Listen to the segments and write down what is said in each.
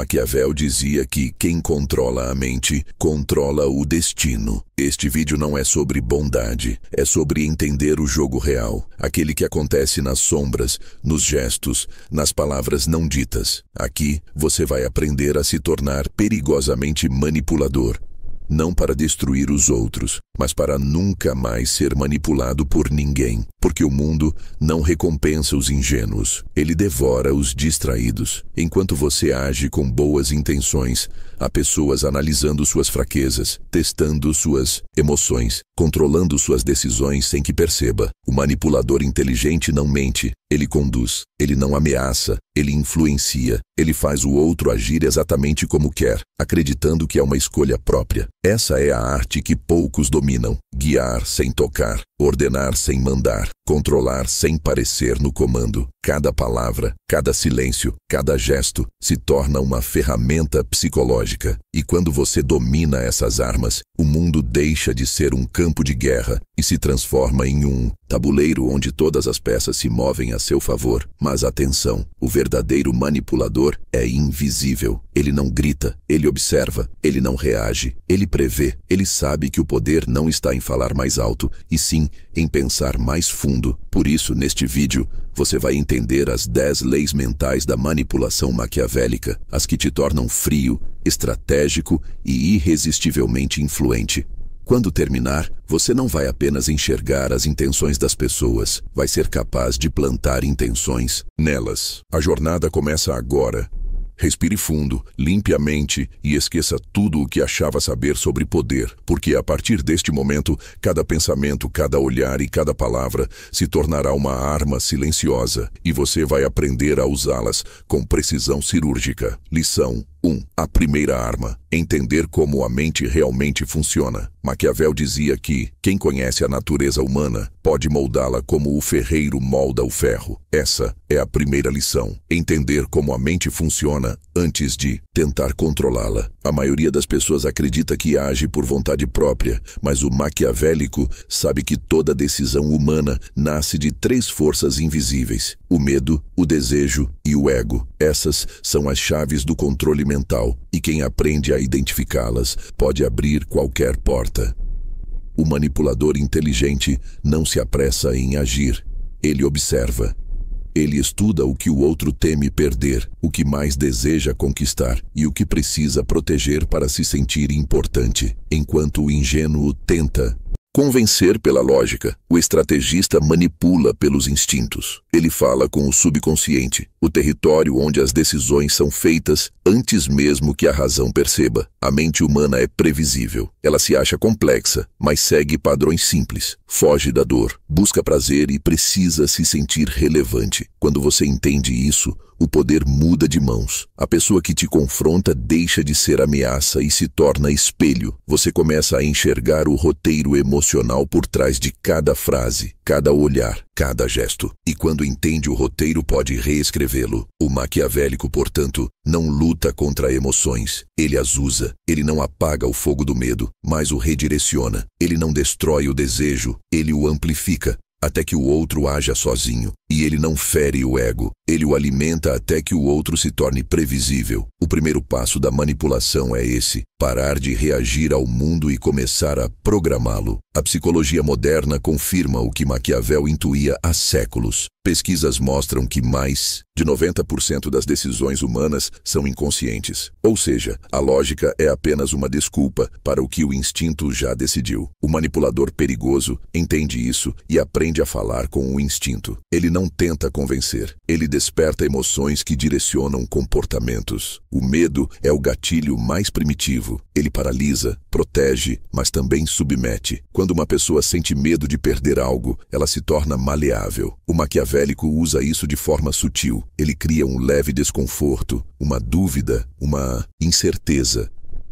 Maquiavel dizia que quem controla a mente, controla o destino. Este vídeo não é sobre bondade, é sobre entender o jogo real, aquele que acontece nas sombras, nos gestos, nas palavras não ditas. Aqui, você vai aprender a se tornar perigosamente manipulador. Não para destruir os outros, mas para nunca mais ser manipulado por ninguém. Porque o mundo não recompensa os ingênuos, ele devora os distraídos. Enquanto você age com boas intenções, há pessoas analisando suas fraquezas, testando suas emoções, controlando suas decisões sem que perceba. O manipulador inteligente não mente, ele conduz, ele não ameaça, ele influencia, ele faz o outro agir exatamente como quer, acreditando que é uma escolha própria. Essa é a arte que poucos dominam: guiar sem tocar, ordenar sem mandar, controlar sem parecer no comando. Cada palavra, cada silêncio, cada gesto se torna uma ferramenta psicológica. E quando você domina essas armas, o mundo deixa de ser um campo de guerra e se transforma em um tabuleiro onde todas as peças se movem a seu favor. Mas atenção, o verdadeiro manipulador é invisível. Ele não grita, ele observa, ele não reage, ele prevê, ele sabe que o poder não está em falar mais alto, e sim em pensar mais fundo. Por isso, neste vídeo, você vai entender as 10 leis mentais da manipulação maquiavélica, as que te tornam frio, estratégico e irresistivelmente influente. Quando terminar, você não vai apenas enxergar as intenções das pessoas, vai ser capaz de plantar intenções nelas. A jornada começa agora. Respire fundo, limpe a mente e esqueça tudo o que achava saber sobre poder, porque a partir deste momento, cada pensamento, cada olhar e cada palavra se tornará uma arma silenciosa e você vai aprender a usá-las com precisão cirúrgica. Lição 1. A primeira arma: entender como a mente realmente funciona. Maquiavel dizia que quem conhece a natureza humana pode moldá-la como o ferreiro molda o ferro. Essa é a primeira lição: entender como a mente funciona antes de tentar controlá-la. A maioria das pessoas acredita que age por vontade própria, mas o maquiavélico sabe que toda decisão humana nasce de 3 forças invisíveis: o medo, o desejo e o ego. Essas são as chaves do controle mental, e quem aprende a identificá-las pode abrir qualquer porta. O manipulador inteligente não se apressa em agir. Ele observa. Ele estuda o que o outro teme perder, o que mais deseja conquistar e o que precisa proteger para se sentir importante. Enquanto o ingênuo tenta convencer pela lógica, o estrategista manipula pelos instintos. Ele fala com o subconsciente, o território onde as decisões são feitas antes mesmo que a razão perceba. A mente humana é previsível. Ela se acha complexa, mas segue padrões simples. Foge da dor, busca prazer e precisa se sentir relevante. Quando você entende isso, o poder muda de mãos. A pessoa que te confronta deixa de ser ameaça e se torna espelho. Você começa a enxergar o roteiro emocional por trás de cada frase, cada olhar, cada gesto. E quando entende o roteiro, pode reescrevê-lo. O maquiavélico, portanto, não luta contra emoções. Ele as usa. Ele não apaga o fogo do medo, mas o redireciona. Ele não destrói o desejo, ele o amplifica até que o outro haja sozinho. E ele não fere o ego, ele o alimenta até que o outro se torne previsível. O primeiro passo da manipulação é esse: parar de reagir ao mundo e começar a programá-lo. A psicologia moderna confirma o que Maquiavel intuía há séculos. Pesquisas mostram que mais de 90% das decisões humanas são inconscientes. Ou seja, a lógica é apenas uma desculpa para o que o instinto já decidiu. O manipulador perigoso entende isso e aprende a falar com o instinto. Ele não tenta convencer, ele desperta emoções que direcionam comportamentos. O medo é o gatilho mais primitivo. Ele paralisa, protege, mas também submete. Quando uma pessoa sente medo de perder algo, ela se torna maleável. O maquiavélico usa isso de forma sutil. Ele cria um leve desconforto, uma dúvida, uma incerteza.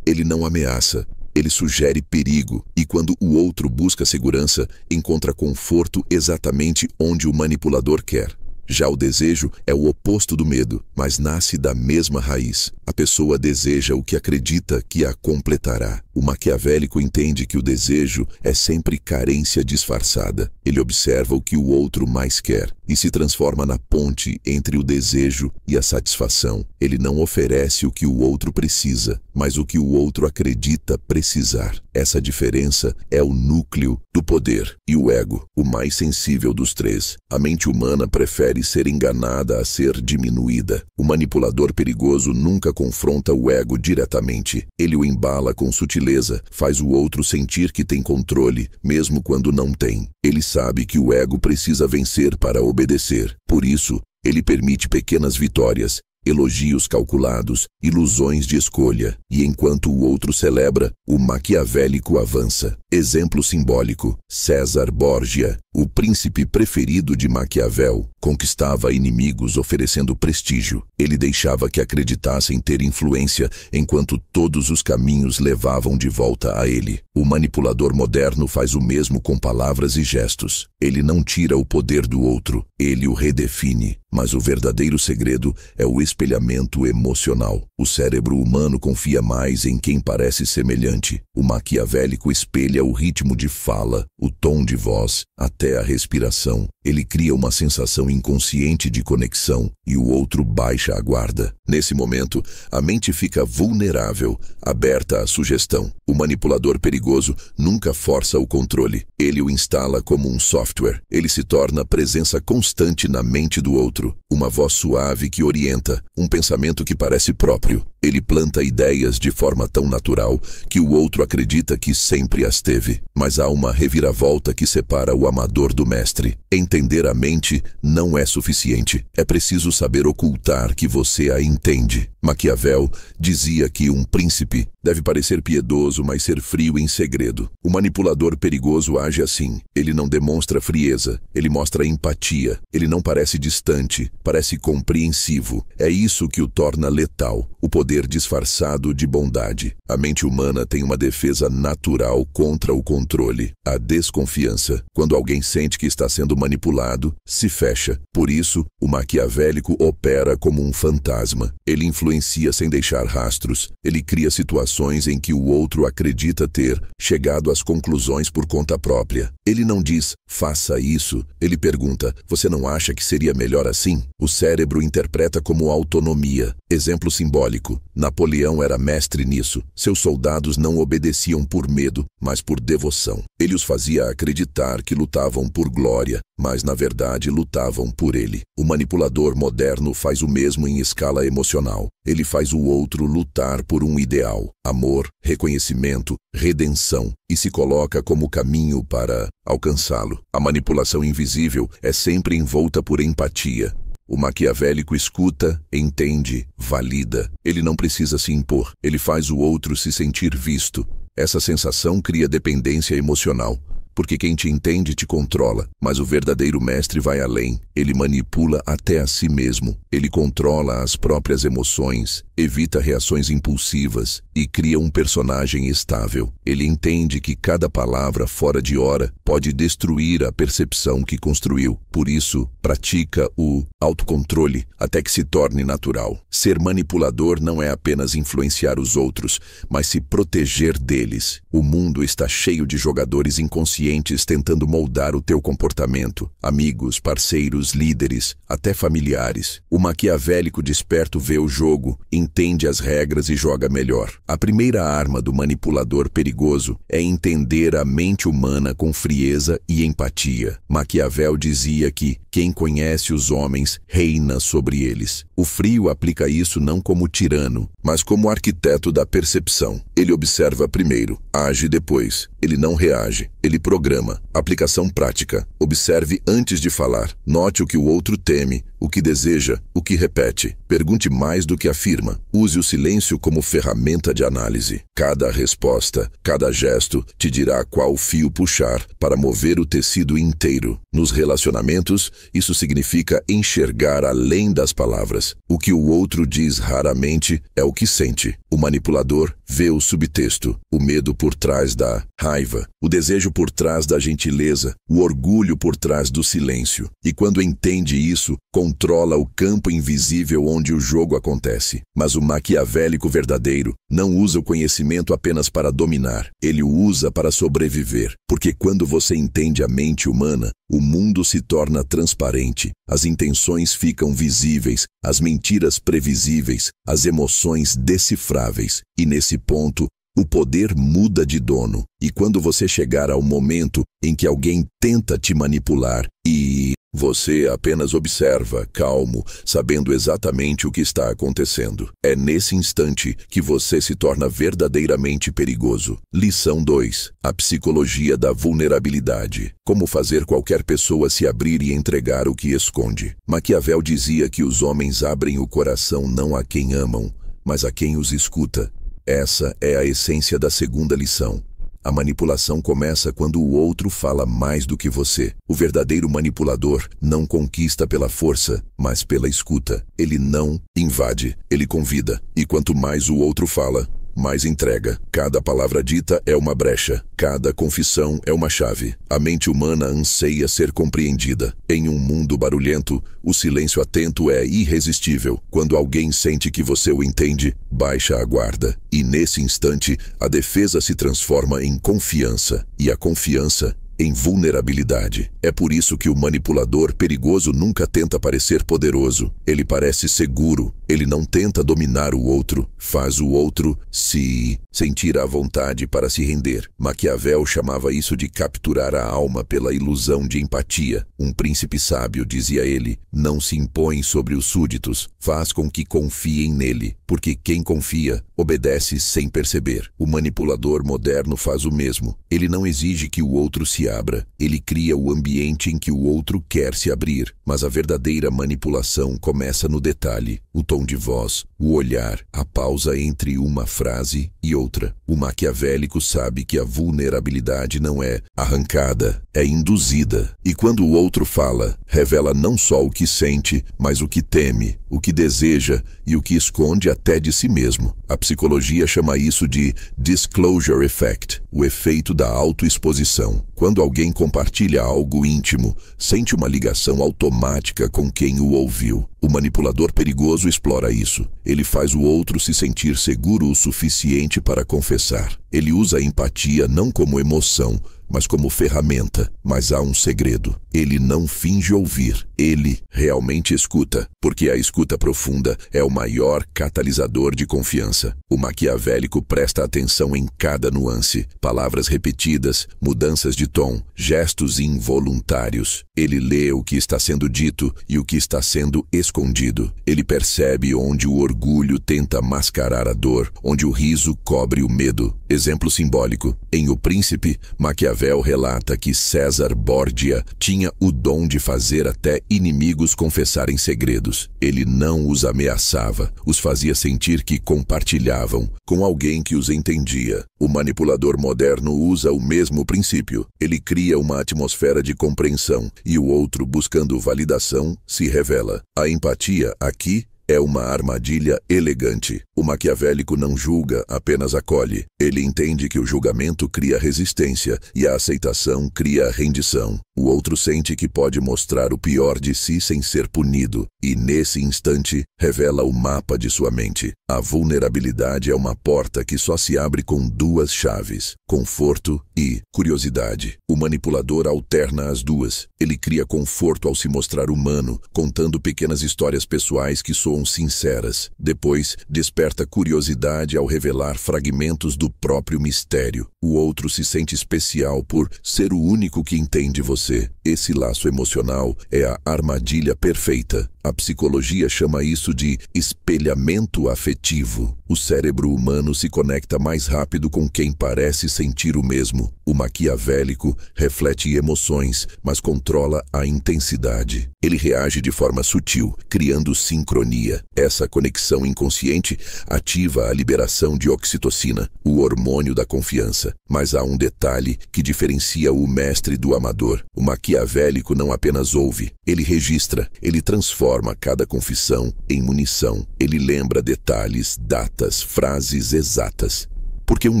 Ele não ameaça. Ele sugere perigo, e quando o outro busca segurança, encontra conforto exatamente onde o manipulador quer. Já o desejo é o oposto do medo, mas nasce da mesma raiz. A pessoa deseja o que acredita que a completará. O maquiavélico entende que o desejo é sempre carência disfarçada. Ele observa o que o outro mais quer e se transforma na ponte entre o desejo e a satisfação. Ele não oferece o que o outro precisa, mas o que o outro acredita precisar. Essa diferença é o núcleo do poder. E o ego, o mais sensível dos três. A mente humana prefere ser enganada a ser diminuída. O manipulador perigoso nunca confronta o ego diretamente. Ele o embala com sutileza, faz o outro sentir que tem controle, mesmo quando não tem. Ele sabe que o ego precisa vencer para obedecer. Por isso, ele permite pequenas vitórias, elogios calculados, ilusões de escolha, e enquanto o outro celebra, o maquiavélico avança. Exemplo simbólico: César Borgia, o príncipe preferido de Maquiavel, conquistava inimigos oferecendo prestígio. Ele deixava que acreditassem ter influência, enquanto todos os caminhos levavam de volta a ele. O manipulador moderno faz o mesmo com palavras e gestos. Ele não tira o poder do outro, ele o redefine. Mas o verdadeiro segredo é o espelhamento emocional. O cérebro humano confia mais em quem parece semelhante. O maquiavélico espelha o ritmo de fala, o tom de voz, até a respiração. Ele cria uma sensação inconsciente de conexão e o outro baixa a guarda. Nesse momento, a mente fica vulnerável, aberta à sugestão. O manipulador perigoso nunca força o controle. Ele o instala como um software. Ele se torna presença constante na mente do outro. Uma voz suave que orienta, um pensamento que parece próprio. Ele planta ideias de forma tão natural que o outro acredita que sempre as teve. Mas há uma reviravolta que separa o amador do mestre. Entender a mente não é suficiente. É preciso saber ocultar que você a entende. Maquiavel dizia que um príncipe deve parecer piedoso, mas ser frio em segredo. O manipulador perigoso age assim. Ele não demonstra frieza, ele mostra empatia. Ele não parece distante, parece compreensivo. É isso que o torna letal, o poder disfarçado de bondade. A mente humana tem uma defesa natural contra o controle, a desconfiança. Quando alguém sente que está sendo manipulado, se fecha. Por isso, o maquiavélico opera como um fantasma. Ele influencia sem deixar rastros. Ele cria situações em que o outro acredita ter chegado às conclusões por conta própria. Ele não diz, faça isso. Ele pergunta, você não acha que seria melhor assim? O cérebro interpreta como autonomia. Exemplo simbólico: Napoleão era mestre nisso. Seus soldados não obedeciam por medo, mas por devoção. Ele os fazia acreditar que lutavam por glória, mas na verdade lutavam por ele. O manipulador moderno faz o mesmo em escala emocional. Ele faz o outro lutar por um ideal, amor, reconhecimento, redenção, e se coloca como caminho para alcançá-lo. A manipulação invisível é sempre envolta por empatia. O maquiavélico escuta, entende, valida. Ele não precisa se impor. Ele faz o outro se sentir visto. Essa sensação cria dependência emocional, porque quem te entende te controla. Mas o verdadeiro mestre vai além. Ele manipula até a si mesmo. Ele controla as próprias emoções, evita reações impulsivas e cria um personagem estável. Ele entende que cada palavra fora de hora pode destruir a percepção que construiu. Por isso, pratica o autocontrole até que se torne natural. Ser manipulador não é apenas influenciar os outros, mas se proteger deles. O mundo está cheio de jogadores inconscientes tentando moldar o teu comportamento. Amigos, parceiros, líderes, até familiares. O maquiavélico desperto vê o jogo, entende as regras e joga melhor. A primeira arma do manipulador perigoso é entender a mente humana com frieza e empatia. Maquiavel dizia que quem conhece os homens reina sobre eles. O frio aplica isso não como tirano, mas como arquiteto da percepção. Ele observa primeiro, age depois. Ele não reage, ele programa. Aplicação prática. Observe antes de falar. Note o que o outro teme, o que deseja, o que repete. Pergunte mais do que afirma. Use o silêncio como ferramenta de análise. Cada resposta, cada gesto te dirá qual fio puxar para mover o tecido inteiro. Nos relacionamentos, isso significa enxergar além das palavras. O que o outro diz raramente é o que sente. O manipulador vê o subtexto, o medo por trás da raiva, o desejo por trás da gentileza, o orgulho por trás do silêncio. E quando entende isso, controla o campo invisível onde o jogo acontece. Mas o maquiavélico verdadeiro não usa o conhecimento apenas para dominar, ele o usa para sobreviver. Porque quando você entende a mente humana, o mundo se torna transparente, as intenções ficam visíveis, as mentiras previsíveis, as emoções decifráveis. E nesse ponto, o poder muda de dono. E quando você chegar ao momento em que alguém tenta te manipular e você apenas observa, calmo, sabendo exatamente o que está acontecendo. É nesse instante que você se torna verdadeiramente perigoso. Lição 2. A psicologia da vulnerabilidade. Como fazer qualquer pessoa se abrir e entregar o que esconde. Maquiavel dizia que os homens abrem o coração não a quem amam, mas a quem os escuta. Essa é a essência da segunda lição. A manipulação começa quando o outro fala mais do que você. O verdadeiro manipulador não conquista pela força, mas pela escuta. Ele não invade, ele convida. E quanto mais o outro fala, mais entrega. Cada palavra dita é uma brecha. Cada confissão é uma chave. A mente humana anseia ser compreendida. Em um mundo barulhento, o silêncio atento é irresistível. Quando alguém sente que você o entende, baixa a guarda. E nesse instante, a defesa se transforma em confiança. E a confiança em vulnerabilidade. É por isso que o manipulador perigoso nunca tenta parecer poderoso. Ele parece seguro. Ele não tenta dominar o outro. Faz o outro se sentir à vontade para se render. Maquiavel chamava isso de capturar a alma pela ilusão de empatia. Um príncipe sábio, dizia ele, não se impõe sobre os súditos. Faz com que confiem nele. Porque quem confia, obedece sem perceber. O manipulador moderno faz o mesmo. Ele não exige que o outro se abra. Ele cria o ambiente em que o outro quer se abrir. Mas a verdadeira manipulação começa no detalhe, o tom de voz, o olhar, a pausa entre uma frase e outra. O maquiavélico sabe que a vulnerabilidade não é arrancada, é induzida. E quando o outro fala, revela não só o que sente, mas o que teme, o que deseja e o que esconde até de si mesmo. A psicologia chama isso de disclosure effect, o efeito da autoexposição. Quando alguém compartilha algo íntimo, sente uma ligação automática com quem o ouviu. O manipulador perigoso explora isso. Ele faz o outro se sentir seguro o suficiente para confessar. Ele usa a empatia não como emoção, mas como ferramenta. Mas há um segredo. Ele não finge ouvir. Ele realmente escuta, porque a escuta profunda é o maior catalisador de confiança. O maquiavélico presta atenção em cada nuance, palavras repetidas, mudanças de tom, gestos involuntários. Ele lê o que está sendo dito e o que está sendo escondido. Ele percebe onde o orgulho tenta mascarar a dor, onde o riso cobre o medo. Exemplo simbólico. Em O Príncipe, Maquiavel relata que César Borgia tinha o dom de fazer até inimigos confessarem segredos. Ele não os ameaçava, os fazia sentir que compartilhavam com alguém que os entendia. O manipulador moderno usa o mesmo princípio. Ele cria uma atmosfera de compreensão e o outro, buscando validação, se revela. A empatia, aqui, é uma armadilha elegante. O maquiavélico não julga, apenas acolhe. Ele entende que o julgamento cria resistência e a aceitação cria rendição. O outro sente que pode mostrar o pior de si sem ser punido. E nesse instante, revela o mapa de sua mente. A vulnerabilidade é uma porta que só se abre com duas chaves: conforto e curiosidade. O manipulador alterna as duas. Ele cria conforto ao se mostrar humano, contando pequenas histórias pessoais que soam sinceras. Depois, desperta curiosidade ao revelar fragmentos do próprio mistério. O outro se sente especial por ser o único que entende você. Esse laço emocional é a armadilha perfeita. A psicologia chama isso de espelhamento afetivo. O cérebro humano se conecta mais rápido com quem parece sentir o mesmo. O maquiavélico reflete emoções, mas controla a intensidade. Ele reage de forma sutil, criando sincronia. Essa conexão inconsciente ativa a liberação de oxitocina, o hormônio da confiança. Mas há um detalhe que diferencia o mestre do amador. O maquiavélico não apenas ouve, ele registra, ele transforma cada confissão em munição. Ele lembra detalhes, datas, frases exatas. Porque um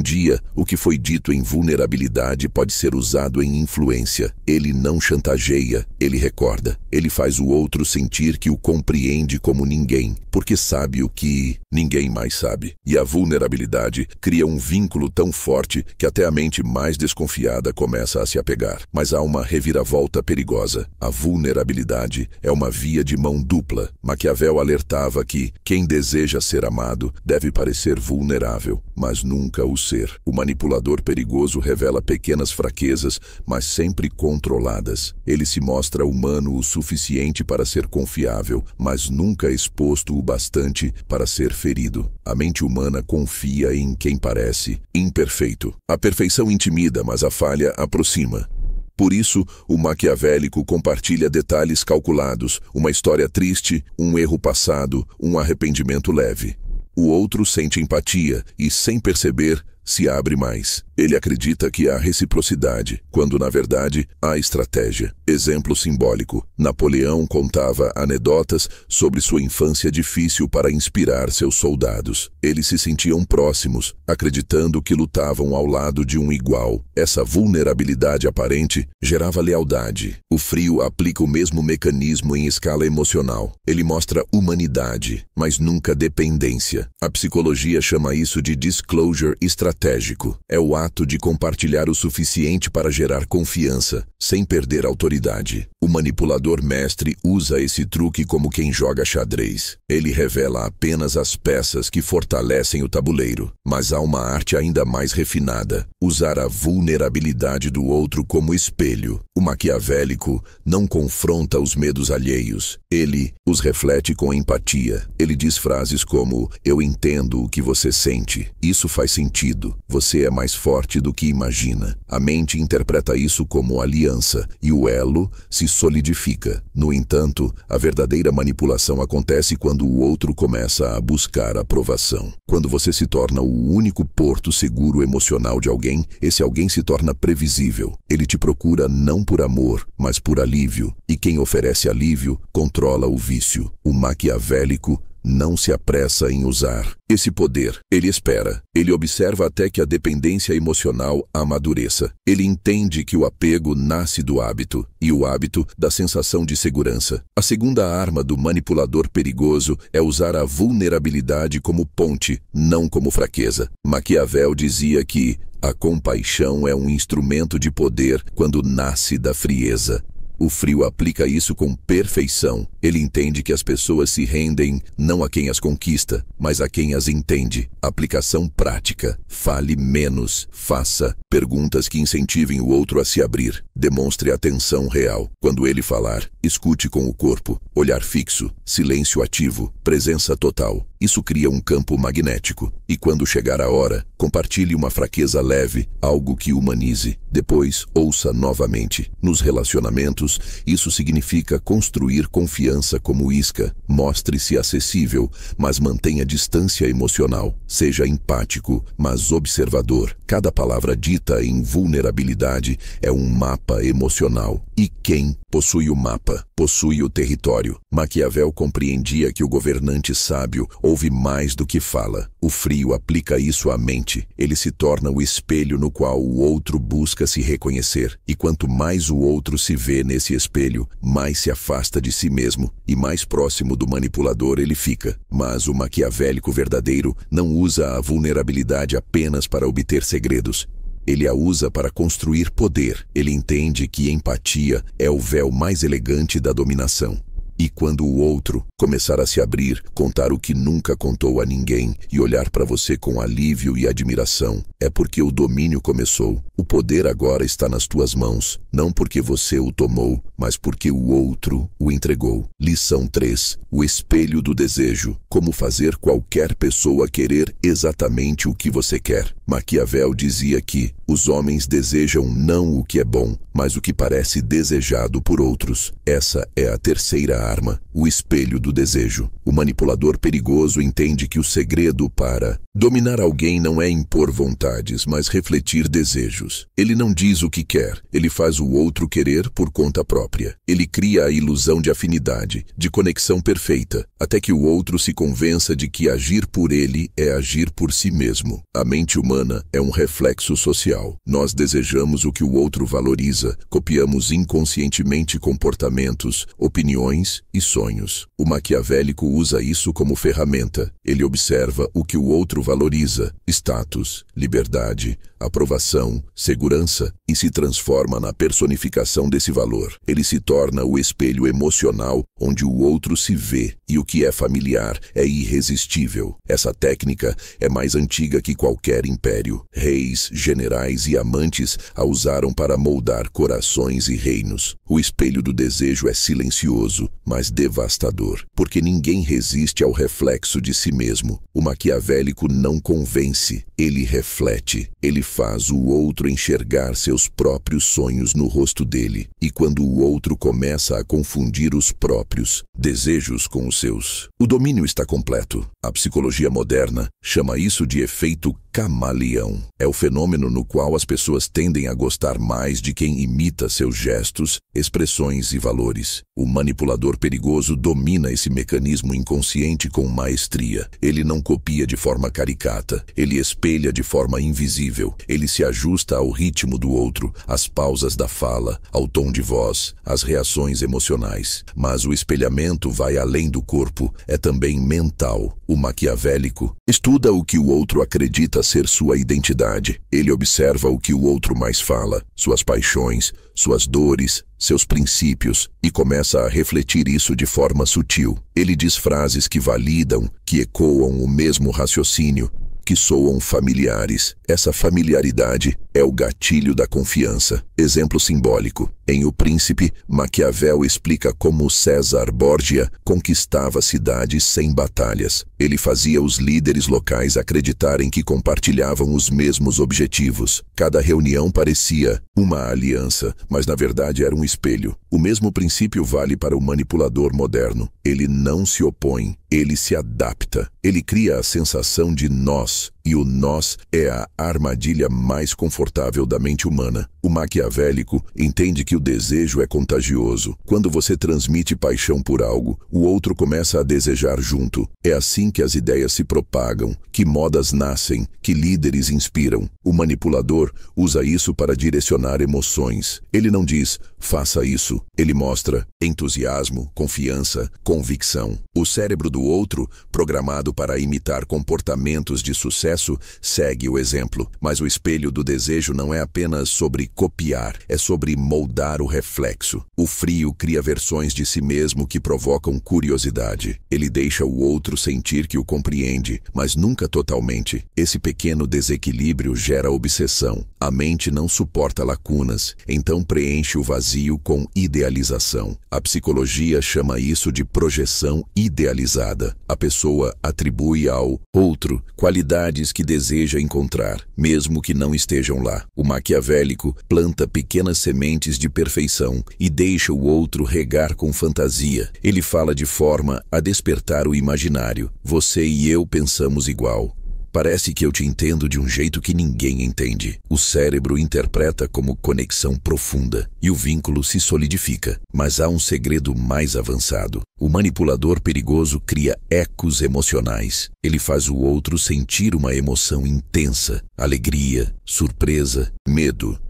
dia, o que foi dito em vulnerabilidade pode ser usado em influência. Ele não chantageia, ele recorda. Ele faz o outro sentir que o compreende como ninguém, porque sabe o que ninguém mais sabe. E a vulnerabilidade cria um vínculo tão forte que até a mente mais desconfiada começa a se apegar. Mas há uma reviravolta perigosa. A vulnerabilidade é uma via de mão dupla. Maquiavel alertava que quem deseja ser amado deve parecer vulnerável, mas nunca o ser. O manipulador perigoso revela pequenas fraquezas, mas sempre controladas. Ele se mostra humano o suficiente para ser confiável, mas nunca exposto o bastante para ser ferido. A mente humana confia em quem parece imperfeito. A perfeição intimida, mas a falha aproxima. Por isso, o maquiavélico compartilha detalhes calculados, uma história triste, um erro passado, um arrependimento leve. O outro sente empatia e, sem perceber, se abre mais. Ele acredita que há reciprocidade, quando na verdade há estratégia. Exemplo simbólico. Napoleão contava anedotas sobre sua infância difícil para inspirar seus soldados. Eles se sentiam próximos, acreditando que lutavam ao lado de um igual. Essa vulnerabilidade aparente gerava lealdade. O frio aplica o mesmo mecanismo em escala emocional. Ele mostra humanidade, mas nunca dependência. A psicologia chama isso de disclosure estratégico. É o ato de compartilhar o suficiente para gerar confiança, sem perder autoridade. O manipulador mestre usa esse truque como quem joga xadrez. Ele revela apenas as peças que fortalecem o tabuleiro. Mas há uma arte ainda mais refinada: usar a vulnerabilidade do outro como espelho. O maquiavélico não confronta os medos alheios. Ele os reflete com empatia. Ele diz frases como: "Eu entendo o que você sente. Isso faz sentido. Você é mais forte do que imagina." A mente interpreta isso como aliança e o elo se solidifica. No entanto, a verdadeira manipulação acontece quando o outro começa a buscar aprovação. Quando você se torna o único porto seguro emocional de alguém, esse alguém se torna previsível. Ele te procura não por amor, mas por alívio. E quem oferece alívio controla o vício. O maquiavélico não se apressa em usar esse poder. Ele espera. Ele observa até que a dependência emocional amadureça. Ele entende que o apego nasce do hábito e o hábito da sensação de segurança. A segunda arma do manipulador perigoso é usar a vulnerabilidade como ponte, não como fraqueza. Maquiavel dizia que a compaixão é um instrumento de poder quando nasce da frieza. O frio aplica isso com perfeição. Ele entende que as pessoas se rendem não a quem as conquista, mas a quem as entende. Aplicação prática. Fale menos. Faça perguntas que incentivem o outro a se abrir. Demonstre atenção real. Quando ele falar, escute com o corpo. Olhar fixo. Silêncio ativo. Presença total. Isso cria um campo magnético. E quando chegar a hora, compartilhe uma fraqueza leve, algo que humanize. Depois, ouça novamente. Nos relacionamentos, isso significa construir confiança como isca. Mostre-se acessível, mas mantenha distância emocional. Seja empático, mas observador. Cada palavra dita em vulnerabilidade é um mapa emocional. E quem possui o mapa, possui o território. Maquiavel compreendia que o governante sábio ouve mais do que fala. O frio aplica isso à mente. Ele se torna o espelho no qual o outro busca se reconhecer. E quanto mais o outro se vê nesse espelho, mais se afasta de si mesmo e mais próximo do manipulador ele fica. Mas o maquiavélico verdadeiro não usa a vulnerabilidade apenas para obter segredos. Ele a usa para construir poder. Ele entende que empatia é o véu mais elegante da dominação. E quando o outro começar a se abrir, contar o que nunca contou a ninguém e olhar para você com alívio e admiração, é porque o domínio começou. O poder agora está nas tuas mãos, não porque você o tomou, mas porque o outro o entregou. Lição 3. O espelho do desejo. Como fazer qualquer pessoa querer exatamente o que você quer. Maquiavel dizia que os homens desejam não o que é bom, mas o que parece desejado por outros. Essa é a terceira arma, o espelho do desejo. O manipulador perigoso entende que o segredo para dominar alguém não é impor vontades, mas refletir desejos. Ele não diz o que quer, ele faz o outro querer por conta própria. Ele cria a ilusão de afinidade, de conexão perfeita, até que o outro se convença de que agir por ele é agir por si mesmo. A mente humana humana é um reflexo social. Nós desejamos o que o outro valoriza, copiamos inconscientemente comportamentos, opiniões e sonhos. O maquiavélico usa isso como ferramenta. Ele observa o que o outro valoriza, status, liberdade, aprovação, segurança, e se transforma na personificação desse valor. Ele se torna o espelho emocional onde o outro se vê, e o que é familiar é irresistível. Essa técnica é mais antiga que qualquer império. Reis, generais e amantes a usaram para moldar corações e reinos. O espelho do desejo é silencioso, mas devastador, porque ninguém resiste ao reflexo de si mesmo. O maquiavélico não convence, ele reflete. Ele faz o outro enxergar seus próprios sonhos no rosto dele. E quando o outro começa a confundir os próprios desejos com os seus, o domínio está completo. A psicologia moderna chama isso de efeito camaleão. É o fenômeno no qual as pessoas tendem a gostar mais de quem imita seus gestos, expressões e valores. O manipulador perigoso domina esse mecanismo inconsciente com maestria. Ele não copia de forma caricata, ele espelha de forma invisível. Ele se ajusta ao ritmo do outro, às pausas da fala, ao tom de voz, às reações emocionais. Mas o espelhamento vai além do corpo, é também mental. O maquiavélico estuda o que o outro acredita ser sua identidade. Ele observa o que o outro mais fala, suas paixões, suas dores, seus princípios, e começa a refletir isso de forma sutil. Ele diz frases que validam, que ecoam o mesmo raciocínio, que soam familiares. Essa familiaridade é o gatilho da confiança. Exemplo simbólico. Em O Príncipe, Maquiavel explica como César Borgia conquistava cidades sem batalhas. Ele fazia os líderes locais acreditarem que compartilhavam os mesmos objetivos. Cada reunião parecia uma aliança, mas na verdade era um espelho. O mesmo princípio vale para o manipulador moderno. Ele não se opõe, ele se adapta. Ele cria a sensação de nós, e o nós é a armadilha mais confortável da mente humana. O maquiavélico entende que o desejo é contagioso. Quando você transmite paixão por algo, o outro começa a desejar junto. É assim que as ideias se propagam, que modas nascem, que líderes inspiram. O manipulador usa isso para direcionar emoções. Ele não diz, faça isso. Ele mostra entusiasmo, confiança, convicção. O cérebro do outro, programado para imitar comportamentos de sucesso, segue o exemplo. Mas o espelho do desejo não é apenas sobre copiar, é sobre moldar o reflexo. O frio cria versões de si mesmo que provocam curiosidade. Ele deixa o outro sentir que o compreende, mas nunca totalmente. Esse pequeno desequilíbrio gera obsessão. A mente não suporta lacunas, então preenche o vazio com idealização. A psicologia chama isso de projeção idealizada. A pessoa atribui ao outro qualidades que deseja encontrar, mesmo que não estejam lá. O maquiavélico planta pequenas sementes de perfeição e deixa o outro regar com fantasia. Ele fala de forma a despertar o imaginário. Você e eu pensamos igual. Parece que eu te entendo de um jeito que ninguém entende. O cérebro interpreta como conexão profunda e o vínculo se solidifica. Mas há um segredo mais avançado. O manipulador perigoso cria ecos emocionais. Ele faz o outro sentir uma emoção intensa, alegria, surpresa, medo.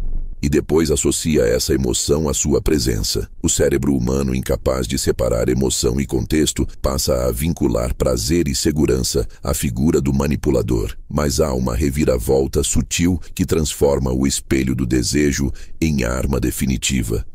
E depois associa essa emoção à sua presença. O cérebro humano, incapaz de separar emoção e contexto, passa a vincular prazer e segurança à figura do manipulador. Mas há uma reviravolta sutil que transforma o espelho do desejo em arma definitiva.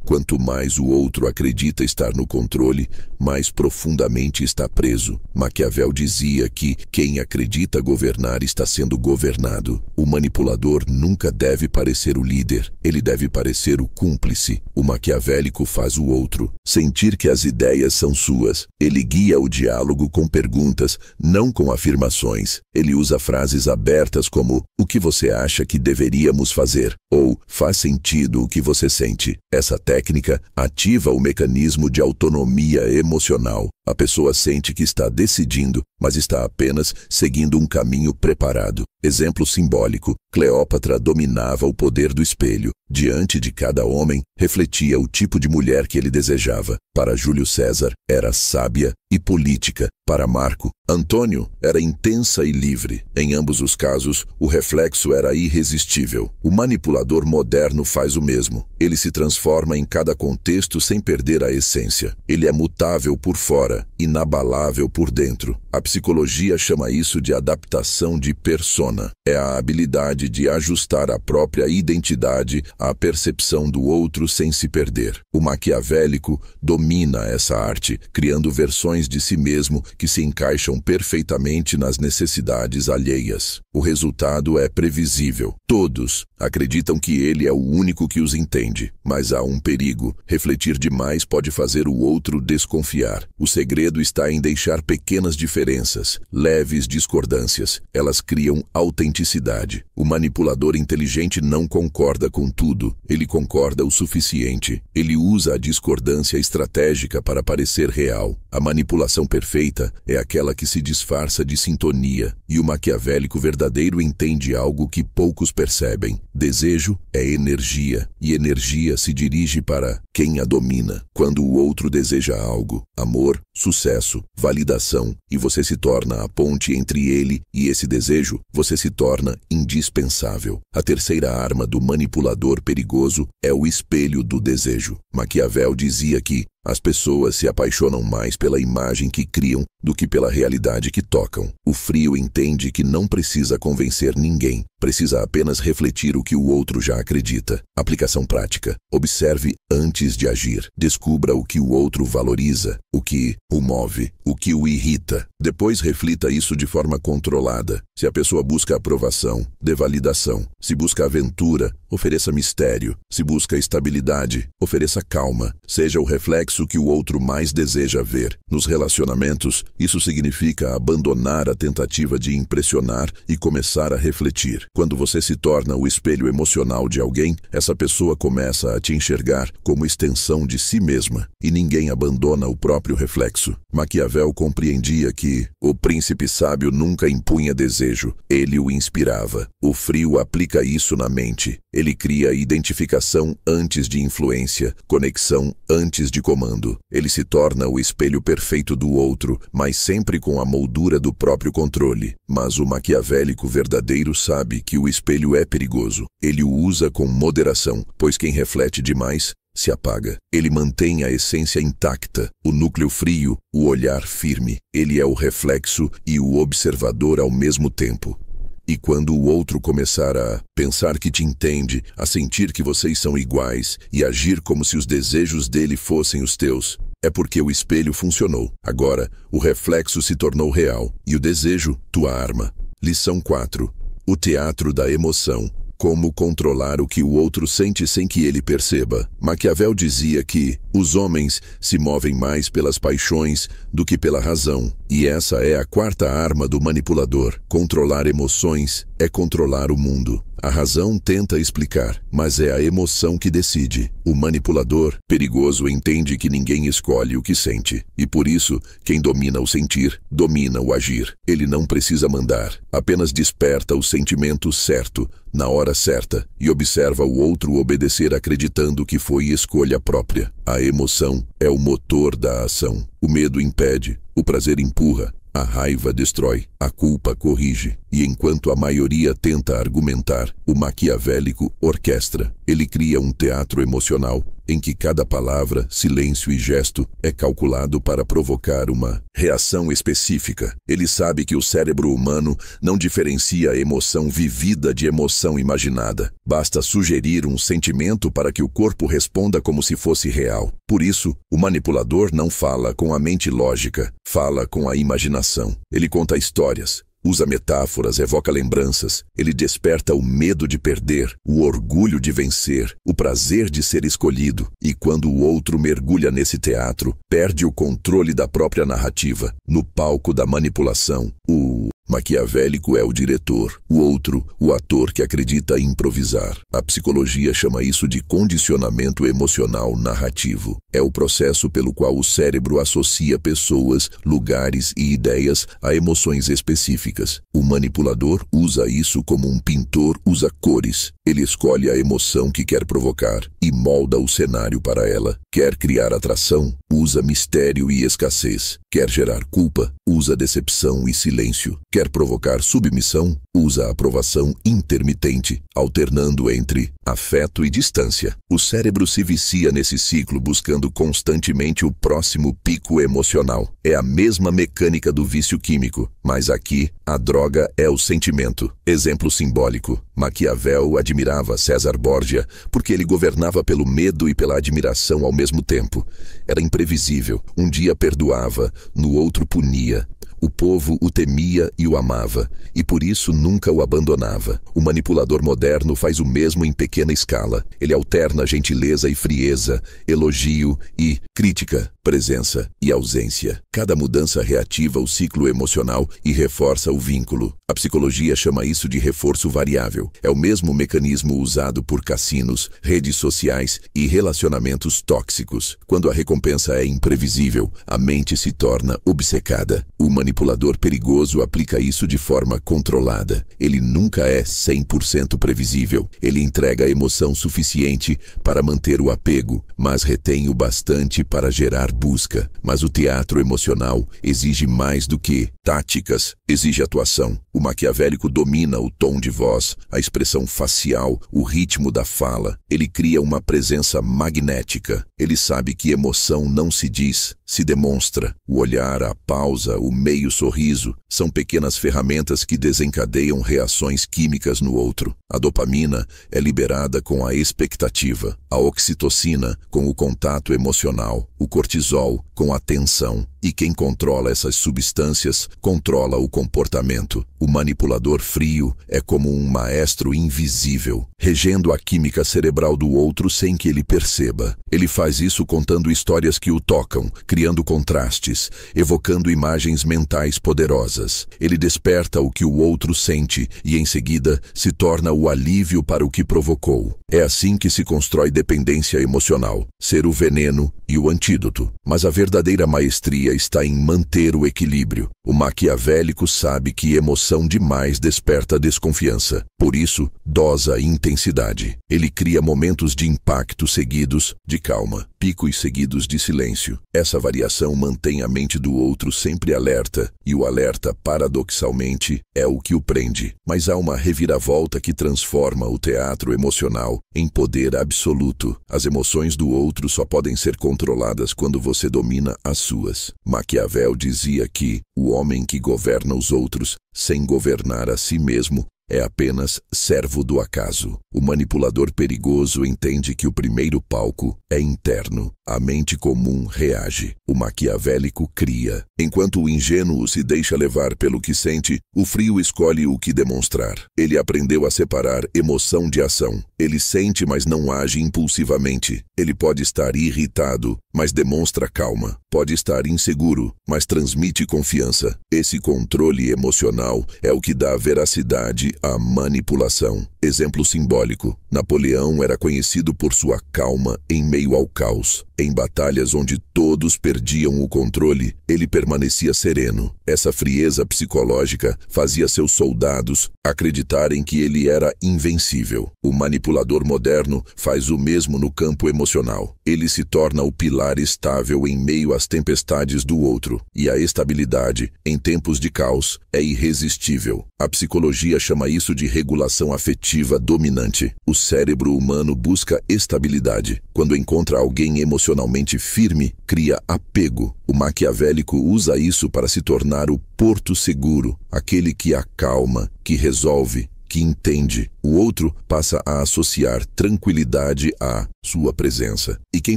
Quanto mais o outro acredita estar no controle, mais profundamente está preso. Maquiavel dizia que quem acredita governar está sendo governado. O manipulador nunca deve parecer o líder, ele deve parecer o cúmplice. O maquiavélico faz o outro sentir que as ideias são suas. Ele guia o diálogo com perguntas, não com afirmações. Ele usa frases abertas como, o que você acha que deveríamos fazer? Ou, faz sentido o que você sente? Essa técnica ativa o mecanismo de autonomia emocional. A pessoa sente que está decidindo, mas está apenas seguindo um caminho preparado. Exemplo simbólico: Cleópatra dominava o poder do espelho. Diante de cada homem, refletia o tipo de mulher que ele desejava. Para Júlio César, era sábia e política. Para Marco Antônio, era intensa e livre. Em ambos os casos, o reflexo era irresistível. O manipulador moderno faz o mesmo. Ele se transforma em cada contexto sem perder a essência. Ele é mutável por fora, inabalável por dentro. A psicologia chama isso de adaptação de persona. É a habilidade de ajustar a própria identidade à percepção do outro sem se perder. O maquiavélico domina essa arte, criando versões de si mesmo que se encaixam perfeitamente nas necessidades alheias. O resultado é previsível. Todos acreditam que ele é o único que os entende, mas há um perigo. Refletir demais pode fazer o outro desconfiar. O segredo está em deixar pequenas diferenças, leves discordâncias. Elas criam autenticidade. O manipulador inteligente não concorda com tudo. Ele concorda o suficiente. Ele usa a discordância estratégica para parecer real. A manipulação perfeita é aquela que se disfarça de sintonia, e o maquiavélico verdadeiro entende algo que poucos percebem. Desejo é energia, e energia se dirige para quem a domina. Quando o outro deseja algo, amor, sucesso, validação, e você se torna a ponte entre ele e esse desejo, você se torna indispensável. A terceira arma do manipulador perigoso é o espelho do desejo. Maquiavel dizia que as pessoas se apaixonam mais pela imagem que criam do que pela realidade que tocam. O frio entende que não precisa convencer ninguém, precisa apenas refletir o que o outro já acredita. Aplicação prática: observe antes de agir. Descubra o que o outro valoriza, o que o move, o que o irrita. Depois reflita isso de forma controlada. Se a pessoa busca aprovação, dê validação. Se busca aventura, ofereça mistério. Se busca estabilidade, ofereça calma. Seja o reflexo que o outro mais deseja ver. Nos relacionamentos, isso significa abandonar a tentativa de impressionar e começar a refletir. Quando você se torna o espelho emocional de alguém, essa pessoa começa a te enxergar como extensão de si mesma, e ninguém abandona o próprio reflexo. Maquiavel compreendia que o príncipe sábio nunca impunha desejo, ele o inspirava. O frio aplica isso na mente. Ele cria identificação antes de influência, conexão antes de comando. Ele se torna o espelho perfeito do outro, mas sempre com a moldura do próprio controle. Mas o maquiavélico verdadeiro sabe que o espelho é perigoso. Ele o usa com moderação, pois quem reflete demais se apaga. Ele mantém a essência intacta, o núcleo frio, o olhar firme. Ele é o reflexo e o observador ao mesmo tempo. E quando o outro começar a pensar que te entende, a sentir que vocês são iguais e agir como se os desejos dele fossem os teus, é porque o espelho funcionou. Agora, o reflexo se tornou real e o desejo, tua arma. Lição 4. O teatro da emoção. Como controlar o que o outro sente sem que ele perceba. Maquiavel dizia que os homens se movem mais pelas paixões do que pela razão. E essa é a quarta arma do manipulador. Controlar emoções é controlar o mundo. A razão tenta explicar, mas é a emoção que decide. O manipulador perigoso entende que ninguém escolhe o que sente. E por isso, quem domina o sentir, domina o agir. Ele não precisa mandar, apenas desperta o sentimento certo, na hora certa, e observa o outro obedecer acreditando que foi escolha própria. A emoção é o motor da ação. O medo impede, o prazer empurra, a raiva destrói, a culpa corrige. E enquanto a maioria tenta argumentar, o maquiavélico orquestra. Ele cria um teatro emocional em que cada palavra, silêncio e gesto é calculado para provocar uma reação específica. Ele sabe que o cérebro humano não diferencia a emoção vivida de emoção imaginada. Basta sugerir um sentimento para que o corpo responda como se fosse real. Por isso, o manipulador não fala com a mente lógica, fala com a imaginação. Ele conta histórias, usa metáforas, evoca lembranças. Ele desperta o medo de perder, o orgulho de vencer, o prazer de ser escolhido. E quando o outro mergulha nesse teatro, perde o controle da própria narrativa. No palco da manipulação, o Maquiavélico é o diretor, o outro, o ator que acredita em improvisar. A psicologia chama isso de condicionamento emocional narrativo. É o processo pelo qual o cérebro associa pessoas, lugares e ideias a emoções específicas. O manipulador usa isso como um pintor usa cores. Ele escolhe a emoção que quer provocar e molda o cenário para ela. Quer criar atração? Usa mistério e escassez. Quer gerar culpa? Usa decepção e silêncio. Quer provocar submissão? Usa aprovação intermitente, alternando entre afeto e distância. O cérebro se vicia nesse ciclo buscando constantemente o próximo pico emocional. É a mesma mecânica do vício químico, mas aqui a droga é o sentimento. Exemplo simbólico. Maquiavel admirava César Borgia porque ele governava pelo medo e pela admiração ao mesmo tempo. Era imprevisível. Um dia perdoava, no outro punia. O povo o temia e o amava, e por isso nunca o abandonava. O manipulador moderno faz o mesmo em pequena escala. Ele alterna gentileza e frieza, elogio e crítica, presença e ausência. Cada mudança reativa o ciclo emocional e reforça o vínculo. A psicologia chama isso de reforço variável. É o mesmo mecanismo usado por cassinos, redes sociais e relacionamentos tóxicos. Quando a recompensa é imprevisível, a mente se torna obcecada. O manipulador perigoso aplica isso de forma controlada. Ele nunca é 100% previsível. Ele entrega emoção suficiente para manter o apego, mas retém o bastante para gerar busca. Mas o teatro emocional exige mais do que táticas, exige atuação. O maquiavélico domina o tom de voz, a expressão facial, o ritmo da fala. Ele cria uma presença magnética. Ele sabe que emoção não se diz, se demonstra. O olhar, a pausa, o meio sorriso são pequenas ferramentas que desencadeiam reações químicas no outro. A dopamina é liberada com a expectativa, a oxitocina com o contato emocional, o cortisol com a tensão. E quem controla essas substâncias controla o comportamento. O manipulador frio é como um maestro invisível, regendo a química cerebral do outro sem que ele perceba. Ele faz isso contando histórias que o tocam, criando contrastes, evocando imagens mentais poderosas. Ele desperta o que o outro sente e, em seguida, se torna o alívio para o que provocou. É assim que se constrói dependência emocional, ser o veneno e o antídoto. Mas a verdadeira maestria está em manter o equilíbrio. O maquiavélico sabe que emoção demais desperta desconfiança. Por isso, dosa intensidade. Ele cria momentos de impacto seguidos de calma, picos seguidos de silêncio. Essa variação mantém a mente do outro sempre alerta, e o alerta, paradoxalmente, é o que o prende. Mas há uma reviravolta que transforma o teatro emocional em poder absoluto. As emoções do outro só podem ser controladas quando você domina as suas. Maquiavel dizia que o homem que governa os outros sem governar a si mesmo é apenas servo do acaso. O manipulador perigoso entende que o primeiro palco é interno. A mente comum reage. O maquiavélico cria. Enquanto o ingênuo se deixa levar pelo que sente, o frio escolhe o que demonstrar. Ele aprendeu a separar emoção de ação. Ele sente, mas não age impulsivamente. Ele pode estar irritado, mas demonstra calma. Pode estar inseguro, mas transmite confiança. Esse controle emocional é o que dá veracidade à manipulação. Exemplo simbólico. Napoleão era conhecido por sua calma em meio ao caos. Em batalhas onde todos perdiam o controle, ele permanecia sereno. Essa frieza psicológica fazia seus soldados acreditarem que ele era invencível. O manipulador moderno faz o mesmo no campo emocional. Ele se torna o pilar estável em meio às tempestades do outro. E a estabilidade, em tempos de caos, é irresistível. A psicologia chama isso de regulação afetiva dominante. O cérebro humano busca estabilidade. Quando encontra alguém emocionalmente firme, cria apego. O maquiavélico usa isso para se tornar o porto seguro, aquele que acalma, que resolve, que entende. O outro passa a associar tranquilidade à sua presença. E quem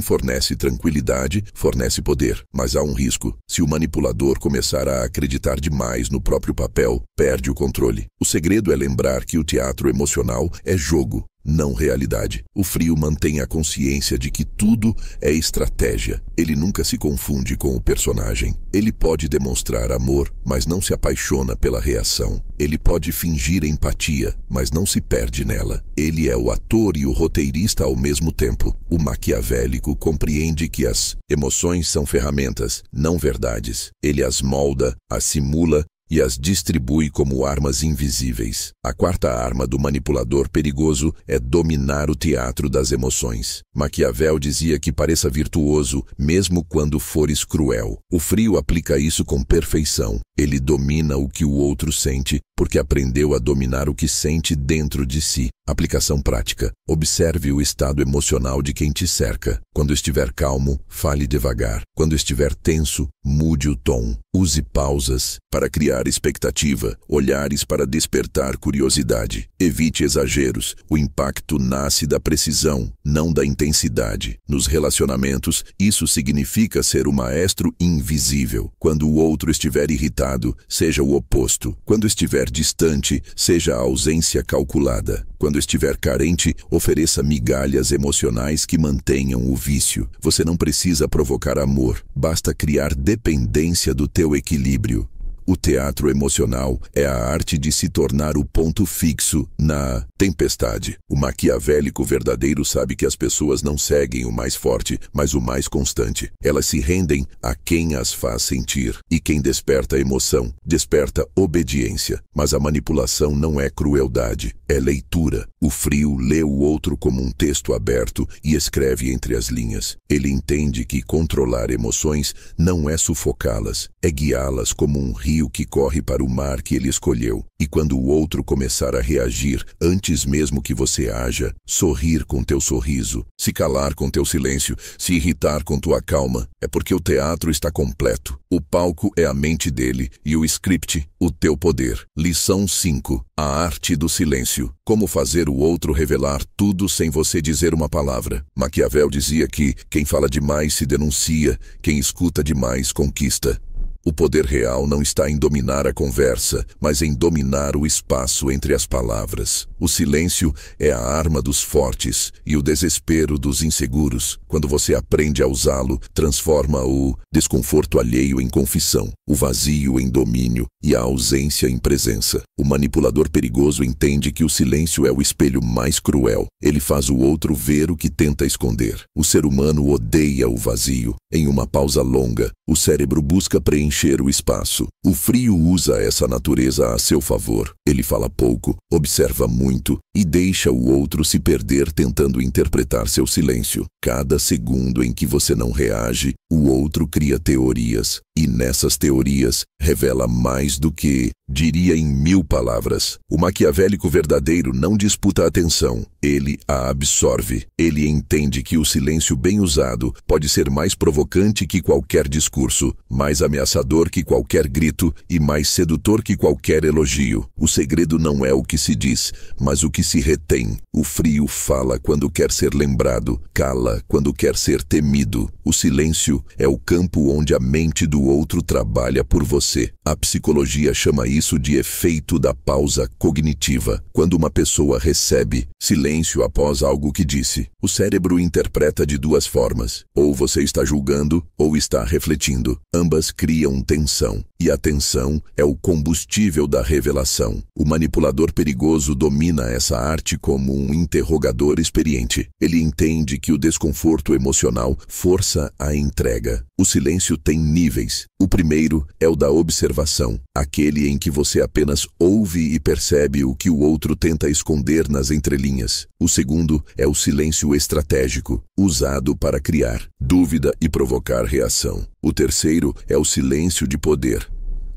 fornece tranquilidade, fornece poder. Mas há um risco. Se o manipulador começar a acreditar demais no próprio papel, perde o controle. O segredo é lembrar que o teatro emocional é jogo, não realidade. O frio mantém a consciência de que tudo é estratégia. Ele nunca se confunde com o personagem. Ele pode demonstrar amor, mas não se apaixona pela reação. Ele pode fingir empatia, mas não se perde nela. Ele é o ator e o roteirista ao mesmo tempo. O maquiavélico compreende que as emoções são ferramentas, não verdades. Ele as molda, as simula e as distribui como armas invisíveis. A quarta arma do manipulador perigoso é dominar o teatro das emoções. Maquiavel dizia que pareça virtuoso, mesmo quando fores cruel. O frio aplica isso com perfeição. Ele domina o que o outro sente, porque aprendeu a dominar o que sente dentro de si. Aplicação prática. Observe o estado emocional de quem te cerca. Quando estiver calmo, fale devagar. Quando estiver tenso, mude o tom. Use pausas para criar expectativa, olhares para despertar curiosidade. Evite exageros. O impacto nasce da precisão, não da intensidade. Nos relacionamentos, isso significa ser o maestro invisível. Quando o outro estiver irritado, seja o oposto. Quando estiver distante, seja a ausência calculada. Quando estiver carente, ofereça migalhas emocionais que mantenham o vício. Você não precisa provocar amor, basta criar dependência do teu equilíbrio. O teatro emocional é a arte de se tornar o ponto fixo na tempestade. O maquiavélico verdadeiro sabe que as pessoas não seguem o mais forte, mas o mais constante. Elas se rendem a quem as faz sentir. E quem desperta emoção, desperta obediência. Mas a manipulação não é crueldade, é leitura. O frio lê o outro como um texto aberto e escreve entre as linhas. Ele entende que controlar emoções não é sufocá-las, é guiá-las como um rio que corre para o mar que ele escolheu. E quando o outro começar a reagir, antes mesmo que você haja, sorrir com teu sorriso, se calar com teu silêncio, se irritar com tua calma, é porque o teatro está completo. O palco é a mente dele e o script, o teu poder. Lição 5. A arte do silêncio. Como fazer o outro revelar tudo sem você dizer uma palavra. Maquiavel dizia que quem fala demais se denuncia, quem escuta demais conquista. O poder real não está em dominar a conversa, mas em dominar o espaço entre as palavras. O silêncio é a arma dos fortes e o desespero dos inseguros. Quando você aprende a usá-lo, transforma o desconforto alheio em confissão, o vazio em domínio e a ausência em presença. O manipulador perigoso entende que o silêncio é o espelho mais cruel. Ele faz o outro ver o que tenta esconder. O ser humano odeia o vazio. Em uma pausa longa, o cérebro busca preencher o espaço. O frio usa essa natureza a seu favor. Ele fala pouco, observa muito e deixa o outro se perder tentando interpretar seu silêncio. Cada segundo em que você não reage, o outro cria teorias. E nessas teorias, revela mais do que diria em 1000 palavras. O maquiavélico verdadeiro não disputa a atenção, ele a absorve. Ele entende que o silêncio bem usado pode ser mais provocante que qualquer discurso, mais ameaçador que qualquer grito e mais sedutor que qualquer elogio. O segredo não é o que se diz, mas o que se retém. O frio fala quando quer ser lembrado, cala quando quer ser temido. O silêncio é o campo onde a mente do outro trabalha por você. A psicologia chama isso de efeito da pausa cognitiva. Quando uma pessoa recebe silêncio após algo que disse, o cérebro interpreta de duas formas. Ou você está julgando, ou está refletindo. Ambas criam tensão. E a tensão é o combustível da revelação. O manipulador perigoso domina essa arte como um interrogador experiente. Ele entende que o desconforto emocional força a entrega. O silêncio tem níveis. O primeiro é o da observação, aquele em que você apenas ouve e percebe o que o outro tenta esconder nas entrelinhas. O segundo é o silêncio estratégico, usado para criar dúvida e provocar reação. O terceiro é o silêncio de poder,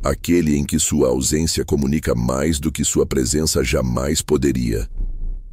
aquele em que sua ausência comunica mais do que sua presença jamais poderia.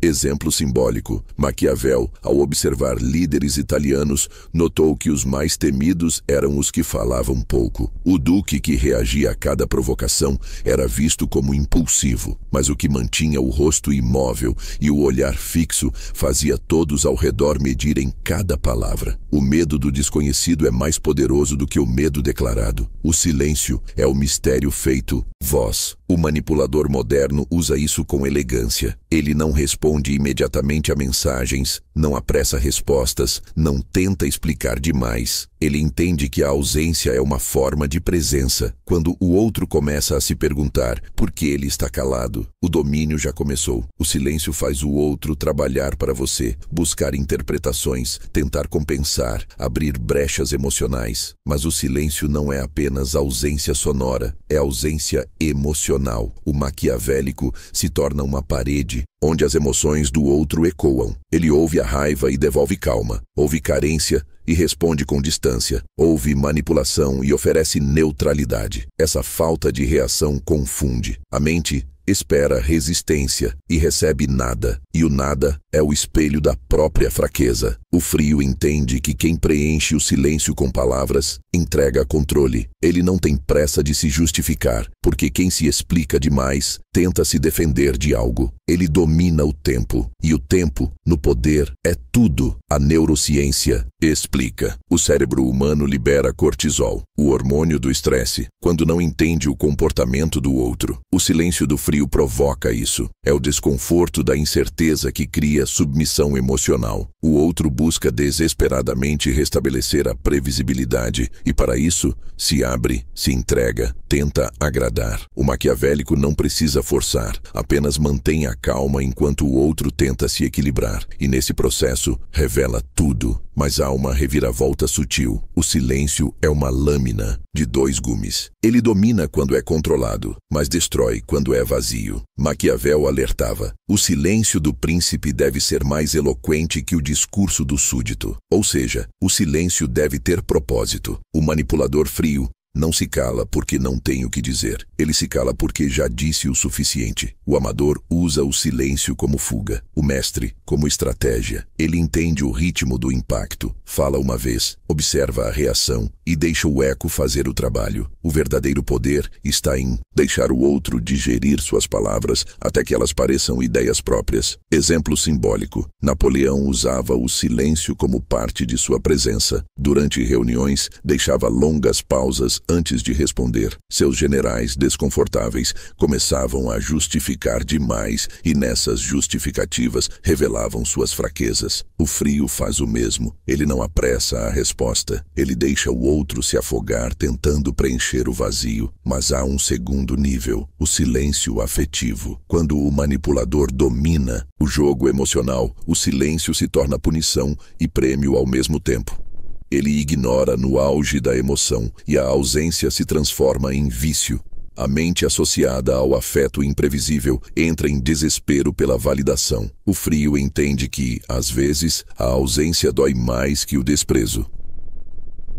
Exemplo simbólico. Maquiavel, ao observar líderes italianos, notou que os mais temidos eram os que falavam pouco. O duque que reagia a cada provocação era visto como impulsivo, mas o que mantinha o rosto imóvel e o olhar fixo fazia todos ao redor medirem cada palavra. O medo do desconhecido é mais poderoso do que o medo declarado. O silêncio é o mistério feito voz. O manipulador moderno usa isso com elegância. Ele não responde imediatamente a mensagens, não apressa respostas, não tenta explicar demais. Ele entende que a ausência é uma forma de presença. Quando o outro começa a se perguntar por que ele está calado, o domínio já começou. O silêncio faz o outro trabalhar para você, buscar interpretações, tentar compensar, abrir brechas emocionais. Mas o silêncio não é apenas ausência sonora, é ausência emocional. O maquiavélico se torna uma parede onde as emoções do outro ecoam. Ele ouve a raiva e devolve calma, ouve carência e responde com distância, ouve manipulação e oferece neutralidade. Essa falta de reação confunde. A mente espera resistência e recebe nada, e o nada é o espelho da própria fraqueza. O frio entende que quem preenche o silêncio com palavras entrega controle. Ele não tem pressa de se justificar, porque quem se explica demais tenta se defender de algo. Ele domina o tempo, e o tempo, no poder, é tudo. A neurociência explica. O cérebro humano libera cortisol, o hormônio do estresse, quando não entende o comportamento do outro. O silêncio do frio provoca isso. É o desconforto da incerteza que cria submissão emocional. O outro busca desesperadamente restabelecer a previsibilidade e, para isso, se abre, se entrega, tenta agradar. O maquiavélico não precisa forçar, apenas mantém a calma enquanto o outro tenta se equilibrar. E nesse processo, revela tudo. Mas há uma reviravolta sutil. O silêncio é uma lâmina de 2 gumes. Ele domina quando é controlado, mas destrói quando é vazio. Maquiavel alertava: o silêncio do príncipe deve ser mais eloquente que o discurso do súdito. Ou seja, o silêncio deve ter propósito. O manipulador frio não se cala porque não tem o que dizer. Ele se cala porque já disse o suficiente. O amador usa o silêncio como fuga, o mestre como estratégia. Ele entende o ritmo do impacto, fala uma vez, observa a reação e deixa o eco fazer o trabalho. O verdadeiro poder está em deixar o outro digerir suas palavras até que elas pareçam ideias próprias. Exemplo simbólico: Napoleão usava o silêncio como parte de sua presença. Durante reuniões, deixava longas pausas antes de responder. Seus generais desconfortáveis começavam a justificar demais e nessas justificativas revelavam suas fraquezas. O frio faz o mesmo. Ele não apressa a resposta. Ele deixa o outro se afogar tentando preencher o vazio. Mas há um segundo nível, o silêncio afetivo. Quando o manipulador domina o jogo emocional, o silêncio se torna punição e prêmio ao mesmo tempo. Ele ignora no auge da emoção e a ausência se transforma em vício. A mente associada ao afeto imprevisível entra em desespero pela validação. O frio entende que, às vezes, a ausência dói mais que o desprezo.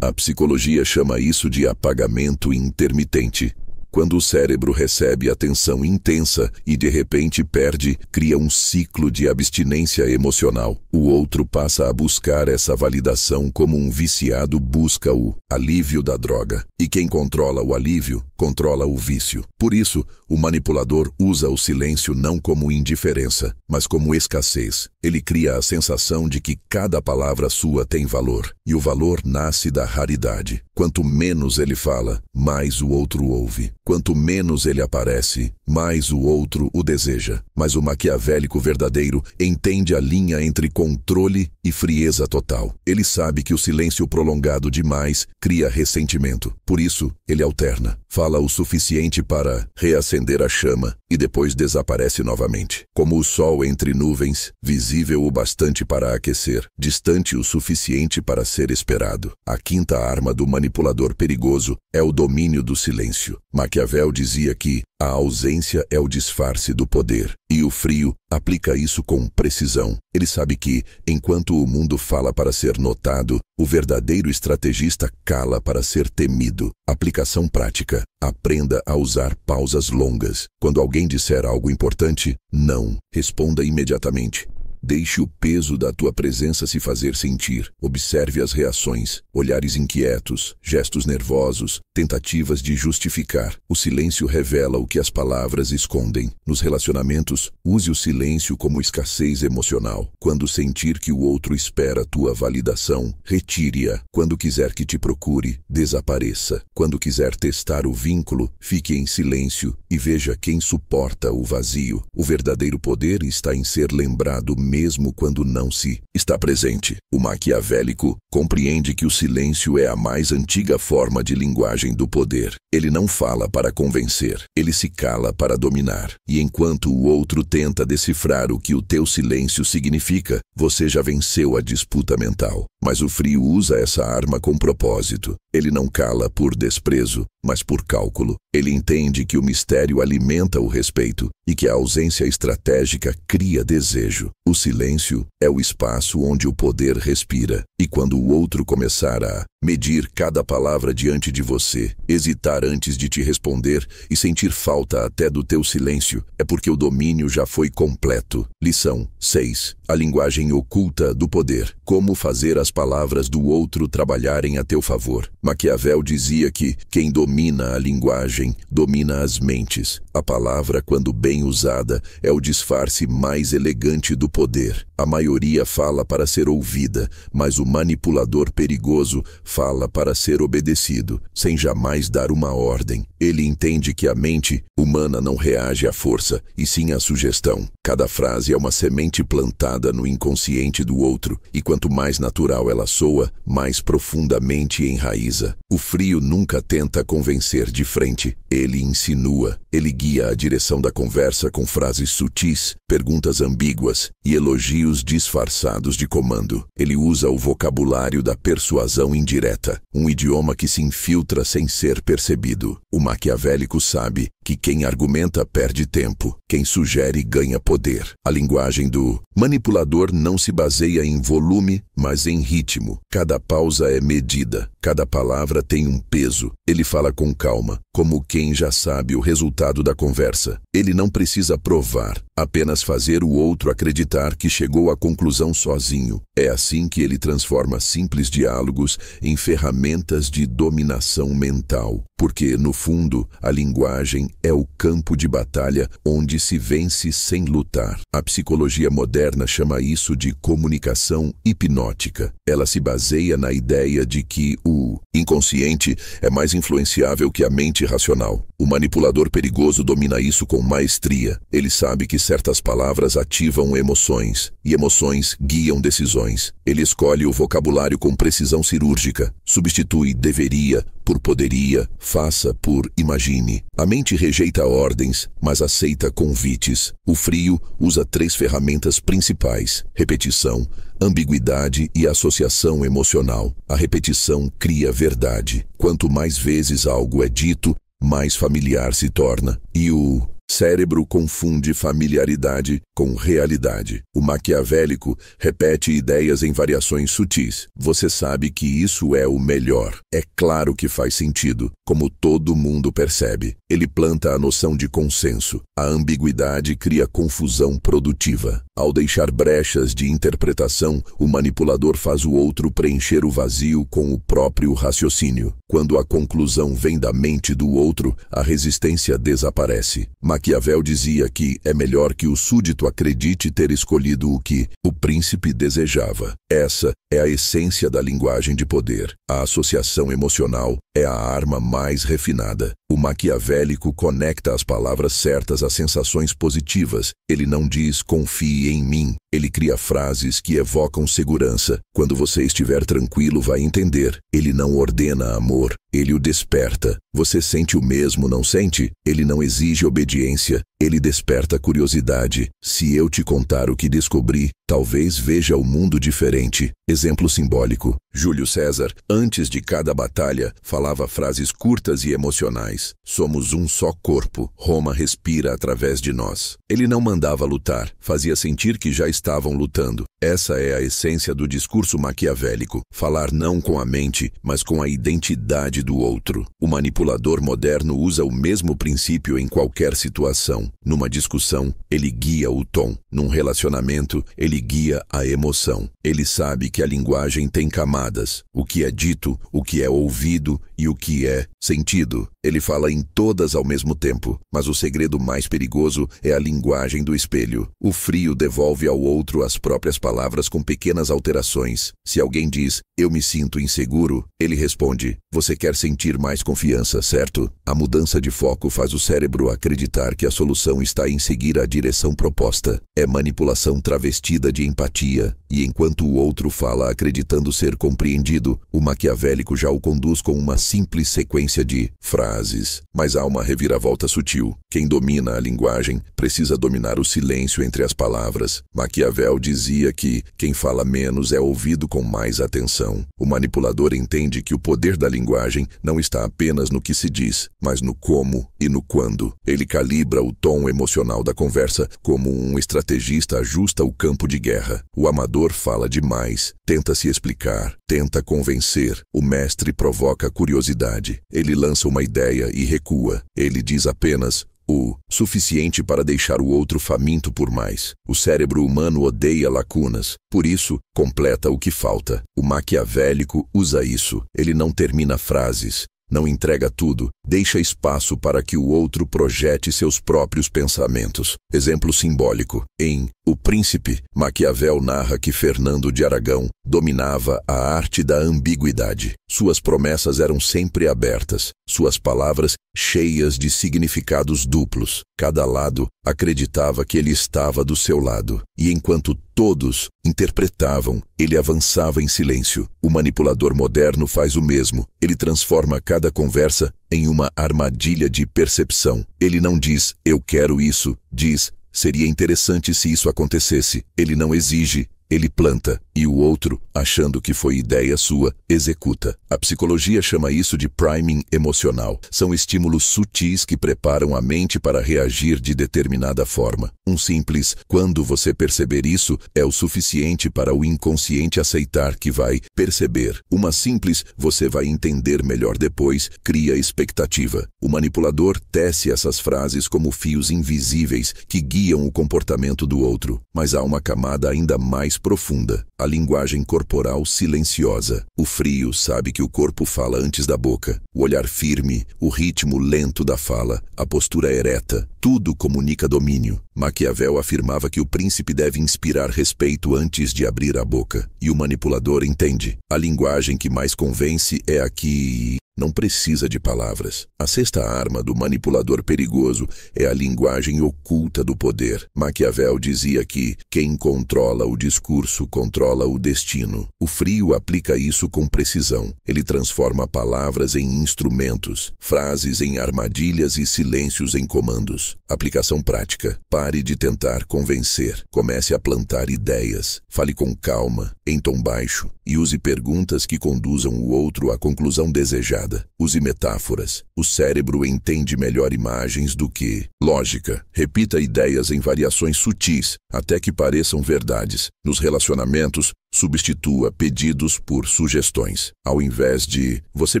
A psicologia chama isso de apagamento intermitente. Quando o cérebro recebe atenção intensa e de repente perde, cria um ciclo de abstinência emocional. O outro passa a buscar essa validação como um viciado busca o alívio da droga. E quem controla o alívio, controla o vício. Por isso, o manipulador usa o silêncio não como indiferença, mas como escassez. Ele cria a sensação de que cada palavra sua tem valor, e o valor nasce da raridade. Quanto menos ele fala, mais o outro ouve. Quanto menos ele aparece, mais o outro o deseja. Mas o maquiavélico verdadeiro entende a linha entre controle e frieza total. Ele sabe que o silêncio prolongado demais cria ressentimento. Por isso, ele alterna. Fala o suficiente para reacender a chama e depois desaparece novamente. Como o sol entre nuvens, visível o bastante para aquecer, distante o suficiente para ser esperado. A quinta arma do manipulador perigoso é o domínio do silêncio. Maquiavel dizia que a ausência é o disfarce do poder, e o frio aplica isso com precisão. Ele sabe que, enquanto o mundo fala para ser notado, o verdadeiro estrategista cala para ser temido. Aplicação prática. Aprenda a usar pausas longas. Quando alguém disser algo importante, não responda imediatamente. Deixe o peso da tua presença se fazer sentir. Observe as reações, olhares inquietos, gestos nervosos, tentativas de justificar. O silêncio revela o que as palavras escondem. Nos relacionamentos, use o silêncio como escassez emocional. Quando sentir que o outro espera tua validação, retire-a. Quando quiser que te procure, desapareça. Quando quiser testar o vínculo, fique em silêncio e veja quem suporta o vazio. O verdadeiro poder está em ser lembrado mesmo quando não se está presente. O maquiavélico compreende que o silêncio é a mais antiga forma de linguagem do poder. Ele não fala para convencer, ele se cala para dominar. E enquanto o outro tenta decifrar o que o teu silêncio significa, você já venceu a disputa mental. Mas o frio usa essa arma com propósito. Ele não cala por desprezo, mas por cálculo. Ele entende que o mistério alimenta o respeito e que a ausência estratégica cria desejo. O silêncio é o espaço onde o poder respira. E quando o outro começar a medir cada palavra diante de você, hesitar antes de te responder e sentir falta até do teu silêncio, é porque o domínio já foi completo. Lição 6. A linguagem oculta do poder. Como fazer as palavras do outro trabalharem a teu favor. Maquiavel dizia que quem domina a linguagem domina as mentes. A palavra, quando bem usada, é o disfarce mais elegante do poder. A maioria fala para ser ouvida, mas o manipulador perigoso fala para ser obedecido, sem jamais dar uma ordem. Ele entende que a mente humana não reage à força, e sim à sugestão. Cada frase é uma semente plantada no inconsciente do outro, e quanto mais natural ela soa, mais profundamente enraiza. O frio nunca tenta convencer de frente, ele insinua. Ele guia a direção da conversa com frases sutis, perguntas ambíguas e elogios disfarçados de comando. Ele usa o vocabulário da persuasão indireta, um idioma que se infiltra sem ser percebido. O maquiavélico sabe que quem argumenta perde tempo, quem sugere ganha poder. A linguagem do manipulador não se baseia em volume, mas em ritmo. Cada pausa é medida, cada palavra tem um peso. Ele fala com calma, como quem já sabe o resultado da conversa. Ele não precisa provar, apenas fazer o outro acreditar que chegou à conclusão sozinho. É assim que ele transforma simples diálogos em ferramentas de dominação mental. Porque, no fundo, a linguagem é o campo de batalha onde se vence sem lutar. A psicologia moderna chama isso de comunicação hipnótica. Ela se baseia na ideia de que o inconsciente é mais influenciável que a mente racional. O manipulador perigoso domina isso com maestria. Ele sabe que certas palavras ativam emoções, e emoções guiam decisões. Ele escolhe o vocabulário com precisão cirúrgica. Substitui deveria por poderia, faça por imagine. A mente rejeita ordens, mas aceita convites. O frio usa 3 ferramentas principais: repetição, ambiguidade e associação emocional. A repetição cria verdade. Quanto mais vezes algo é dito, mais familiar se torna. E o cérebro confunde familiaridade com realidade. O maquiavélico repete ideias em variações sutis. Você sabe que isso é o melhor. É claro que faz sentido, como todo mundo percebe. Ele planta a noção de consenso. A ambiguidade cria confusão produtiva. Ao deixar brechas de interpretação, o manipulador faz o outro preencher o vazio com o próprio raciocínio. Quando a conclusão vem da mente do outro, a resistência desaparece. Maquiavel dizia que é melhor que o súdito acredite ter escolhido o que o príncipe desejava. Essa é a essência da linguagem de poder. A associação emocional é a arma mais refinada. O maquiavélico conecta as palavras certas a sensações positivas. Ele não diz confie em mim. Ele cria frases que evocam segurança. Quando você estiver tranquilo, vai entender. Ele não ordena amor, ele o desperta. Você sente o mesmo, não sente? Ele não exige obediência, ele desperta curiosidade. Se eu te contar o que descobri, talvez veja o mundo diferente. Exemplo simbólico. Júlio César, antes de cada batalha, falava frases curtas e emocionais. Somos um só corpo. Roma respira através de nós. Ele não mandava lutar, fazia sentir que já estavam lutando. Essa é a essência do discurso maquiavélico. Falar não com a mente, mas com a identidade do outro. O manipulador moderno usa o mesmo princípio em qualquer situação. tom. Numa discussão, ele guia o tom. Num relacionamento, ele guia a emoção. Ele sabe que a linguagem tem camadas. O que é dito, o que é ouvido e o que é sentido. Ele fala em todas ao mesmo tempo. Mas o segredo mais perigoso é a linguagem do espelho. O frio devolve ao outro as próprias palavras com pequenas alterações. Se alguém diz, eu me sinto inseguro, ele responde, você quer sentir mais confiança, certo? A mudança de foco faz o cérebro acreditar que a solução está em seguir a direção proposta. É manipulação travestida de empatia, e enquanto o outro fala acreditando ser compreendido, o maquiavélico já o conduz com uma simples sequência de frases. Mas há uma reviravolta sutil. Quem domina a linguagem precisa dominar o silêncio entre as palavras. Maquiavel dizia que quem fala menos é ouvido com mais atenção. O manipulador entende que o poder da linguagem não está apenas no que se diz, mas no como e no quando. Ele calibra o tom emocional da conversa como um estrategista ajusta o campo de guerra. O amador fala demais, tenta se explicar, tenta convencer. O mestre provoca curiosidade. Ele lança uma ideia e recua. Ele diz apenas o suficiente para deixar o outro faminto por mais. O cérebro humano odeia lacunas, por isso, completa o que falta. O maquiavélico usa isso. Ele não termina frases, não entrega tudo, deixa espaço para que o outro projete seus próprios pensamentos. Exemplo simbólico. Em O Príncipe, Maquiavel narra que Fernando de Aragão dominava a arte da ambiguidade. Suas promessas eram sempre abertas, suas palavras cheias de significados duplos. Cada lado acreditava que ele estava do seu lado, e enquanto todos interpretavam, ele avançava em silêncio. O manipulador moderno faz o mesmo. Ele transforma cada conversa em uma armadilha de percepção. Ele não diz, eu quero isso, diz, seria interessante se isso acontecesse. Ele não exige, ele planta, e o outro, achando que foi ideia sua, executa. A psicologia chama isso de priming emocional. São estímulos sutis que preparam a mente para reagir de determinada forma. Um simples, quando você perceber isso, é o suficiente para o inconsciente aceitar que vai perceber. Uma simples, você vai entender melhor depois, cria expectativa. O manipulador tece essas frases como fios invisíveis que guiam o comportamento do outro. Mas há uma camada ainda mais profunda. A linguagem corporal silenciosa. O frio sabe que o corpo fala antes da boca. O olhar firme, o ritmo lento da fala, a postura ereta, tudo comunica domínio. Maquiavel afirmava que o príncipe deve inspirar respeito antes de abrir a boca. E o manipulador entende. A linguagem que mais convence é a que não precisa de palavras. A sexta arma do manipulador perigoso é a linguagem oculta do poder. Maquiavel dizia que quem controla o discurso controla o destino. O frio aplica isso com precisão. Ele transforma palavras em instrumentos, frases em armadilhas e silêncios em comandos. Aplicação prática. Pare de tentar convencer. Comece a plantar ideias. Fale com calma, em tom baixo, e use perguntas que conduzam o outro à conclusão desejada. Use metáforas. O cérebro entende melhor imagens do que lógica. Repita ideias em variações sutis, até que pareçam verdades. Nos relacionamentos, substitua pedidos por sugestões. Ao invés de, você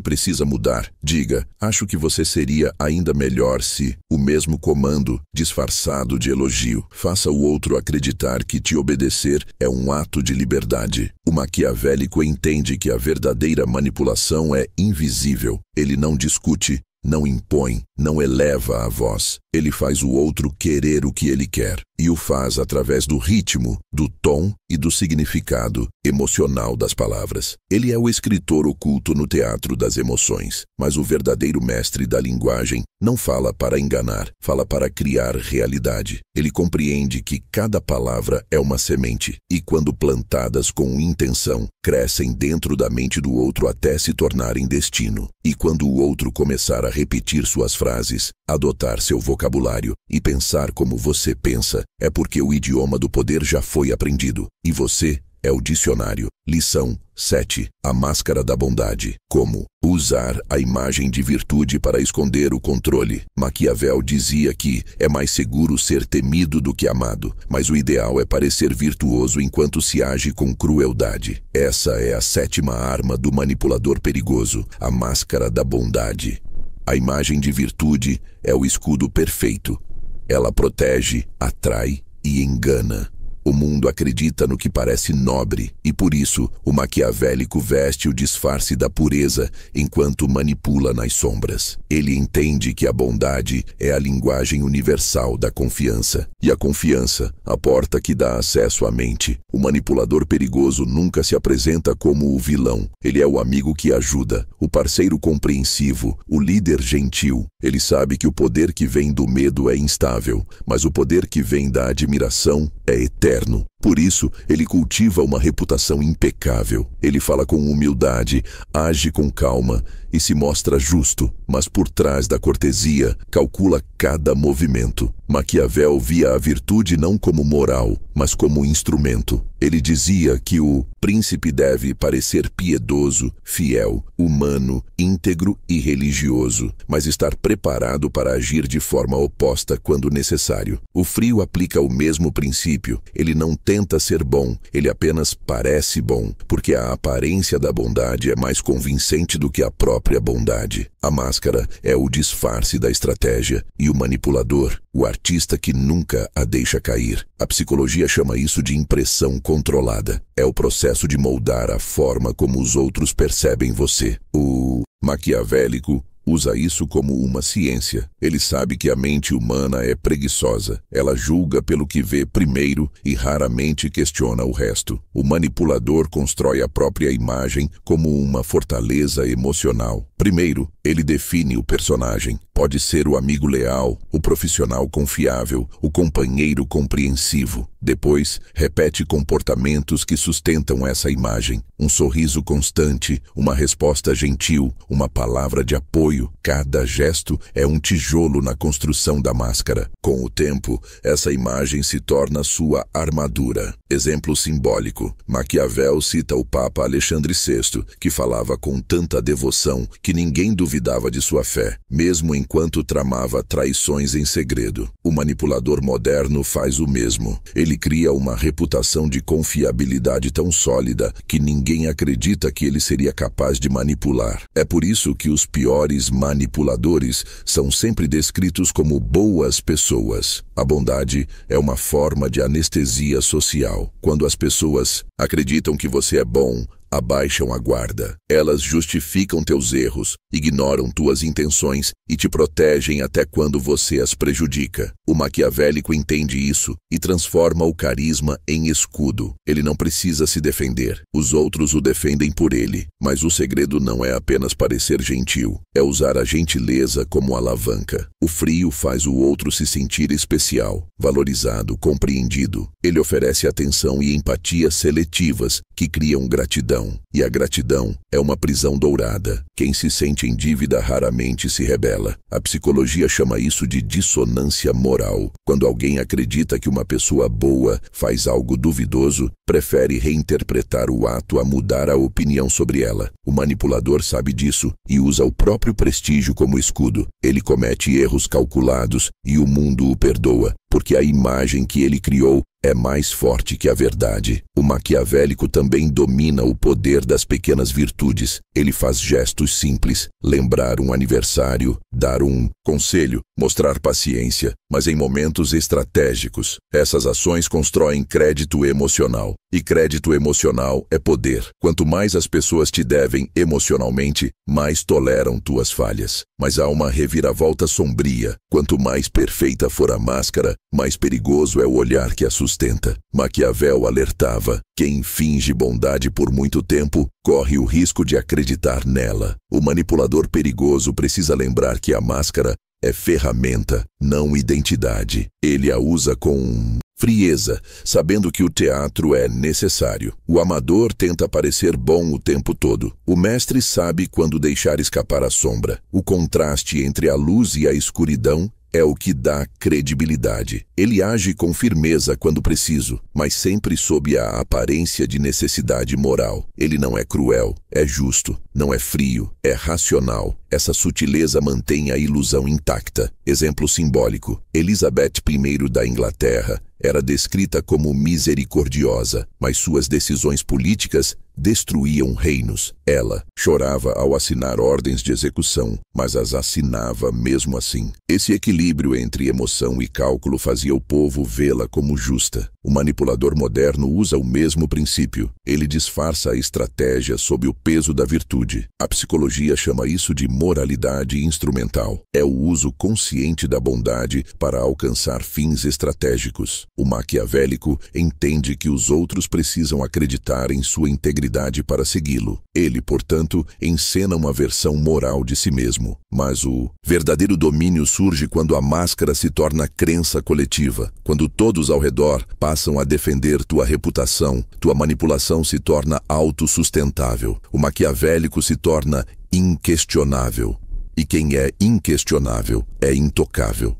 precisa mudar, diga, acho que você seria ainda melhor se, o mesmo comando, disfarçado de elogio. Faça o outro acreditar que te obedecer é um ato de liberdade. O maquiavélico entende que a verdadeira manipulação é invisível. Ele não discute, não impõe, não eleva a voz. Ele faz o outro querer o que ele quer. E o faz através do ritmo, do tom e do significado emocional das palavras. Ele é o escritor oculto no teatro das emoções. Mas o verdadeiro mestre da linguagem não fala para enganar, fala para criar realidade. Ele compreende que cada palavra é uma semente, e quando plantadas com intenção, crescem dentro da mente do outro até se tornarem destino. E quando o outro começar a repetir suas frases, adotar seu vocabulário e pensar como você pensa, é porque o idioma do poder já foi aprendido, e você é o dicionário. Lição 7. A máscara da bondade. Como usar a imagem de virtude para esconder o controle. Maquiavel dizia que é mais seguro ser temido do que amado, mas o ideal é parecer virtuoso enquanto se age com crueldade. Essa é a sétima arma do manipulador perigoso, a máscara da bondade. A imagem de virtude é o escudo perfeito. Ela protege, atrai e engana. O mundo acredita no que parece nobre, e por isso o maquiavélico veste o disfarce da pureza enquanto manipula nas sombras. Ele entende que a bondade é a linguagem universal da confiança, e a confiança, a porta que dá acesso à mente. O manipulador perigoso nunca se apresenta como o vilão. Ele é o amigo que ajuda, o parceiro compreensivo, o líder gentil. Ele sabe que o poder que vem do medo é instável, mas o poder que vem da admiração é eterno. Por isso, ele cultiva uma reputação impecável. Ele fala com humildade, age com calma e se mostra justo, mas por trás da cortesia, calcula cada movimento. Maquiavel via a virtude não como moral, mas como instrumento. Ele dizia que o príncipe deve parecer piedoso, fiel, humano, íntegro e religioso, mas estar preparado para agir de forma oposta quando necessário. O frio aplica o mesmo princípio. Ele não tenta ser bom, ele apenas parece bom, porque a aparência da bondade é mais convincente do que a própria bondade. A máscara é o disfarce da estratégia e o manipulador, o artista que nunca a deixa cair. A psicologia chama isso de impressão controlada. É o processo de moldar a forma como os outros percebem você. O maquiavélico usa isso como uma ciência. Ele sabe que a mente humana é preguiçosa. Ela julga pelo que vê primeiro e raramente questiona o resto. O manipulador constrói a própria imagem como uma fortaleza emocional. Primeiro, ele define o personagem. Pode ser o amigo leal, o profissional confiável, o companheiro compreensivo. Depois, repete comportamentos que sustentam essa imagem. Um sorriso constante, uma resposta gentil, uma palavra de apoio. Cada gesto é um tijolo na construção da máscara. Com o tempo, essa imagem se torna sua armadura. Exemplo simbólico. Maquiavel cita o Papa Alexandre VI, que falava com tanta devoção que ninguém duvidava de sua fé, mesmo enquanto tramava traições em segredo. O manipulador moderno faz o mesmo. Ele cria uma reputação de confiabilidade tão sólida que ninguém acredita que ele seria capaz de manipular. É por isso que os piores manipuladores são sempre descritos como boas pessoas. A bondade é uma forma de anestesia social. Quando as pessoas acreditam que você é bom, abaixam a guarda. Elas justificam teus erros, ignoram tuas intenções e te protegem até quando você as prejudica. O maquiavélico entende isso e transforma o carisma em escudo. Ele não precisa se defender. Os outros o defendem por ele. Mas o segredo não é apenas parecer gentil. É usar a gentileza como alavanca. O frio faz o outro se sentir especial, valorizado, compreendido. Ele oferece atenção e empatia seletivas que criam gratidão. E a gratidão é uma prisão dourada. Quem se sente em dívida raramente se rebela. A psicologia chama isso de dissonância moral. Quando alguém acredita que uma pessoa boa faz algo duvidoso, prefere reinterpretar o ato a mudar a opinião sobre ela. O manipulador sabe disso e usa o próprio prestígio como escudo. Ele comete erros calculados e o mundo o perdoa, porque a imagem que ele criou é mais forte que a verdade. O maquiavélico também domina o poder das pequenas virtudes. Ele faz gestos simples, lembrar um aniversário, dar um conselho, mostrar paciência, mas em momentos estratégicos. Essas ações constroem crédito emocional. E crédito emocional é poder. Quanto mais as pessoas te devem emocionalmente, mais toleram tuas falhas. Mas há uma reviravolta sombria. Quanto mais perfeita for a máscara, mais perigoso é o olhar que a sustenta. Maquiavel alertava: quem finge bondade por muito tempo corre o risco de acreditar nela. O manipulador perigoso precisa lembrar que a máscara é ferramenta, não identidade. Ele a usa com frieza, sabendo que o teatro é necessário. O amador tenta parecer bom o tempo todo. O mestre sabe quando deixar escapar a sombra. O contraste entre a luz e a escuridão é o que dá credibilidade. Ele age com firmeza quando preciso, mas sempre sob a aparência de necessidade moral. Ele não é cruel, é justo, não é frio, é racional. Essa sutileza mantém a ilusão intacta. Exemplo simbólico: Elizabeth I da Inglaterra era descrita como misericordiosa, mas suas decisões políticas destruíam reinos. Ela chorava ao assinar ordens de execução, mas as assinava mesmo assim. Esse equilíbrio entre emoção e cálculo fazia o povo vê-la como justa. O manipulador moderno usa o mesmo princípio. Ele disfarça a estratégia sob o peso da virtude. A psicologia chama isso de moralidade instrumental. É o uso consciente da bondade para alcançar fins estratégicos. O maquiavélico entende que os outros precisam acreditar em sua integridade para segui-lo. Ele, portanto, encena uma versão moral de si mesmo. Mas o verdadeiro domínio surge quando a máscara se torna crença coletiva. Quando todos ao redor passam a defender tua reputação, tua manipulação se torna autossustentável. O maquiavélico se torna inquestionável. E quem é inquestionável é intocável.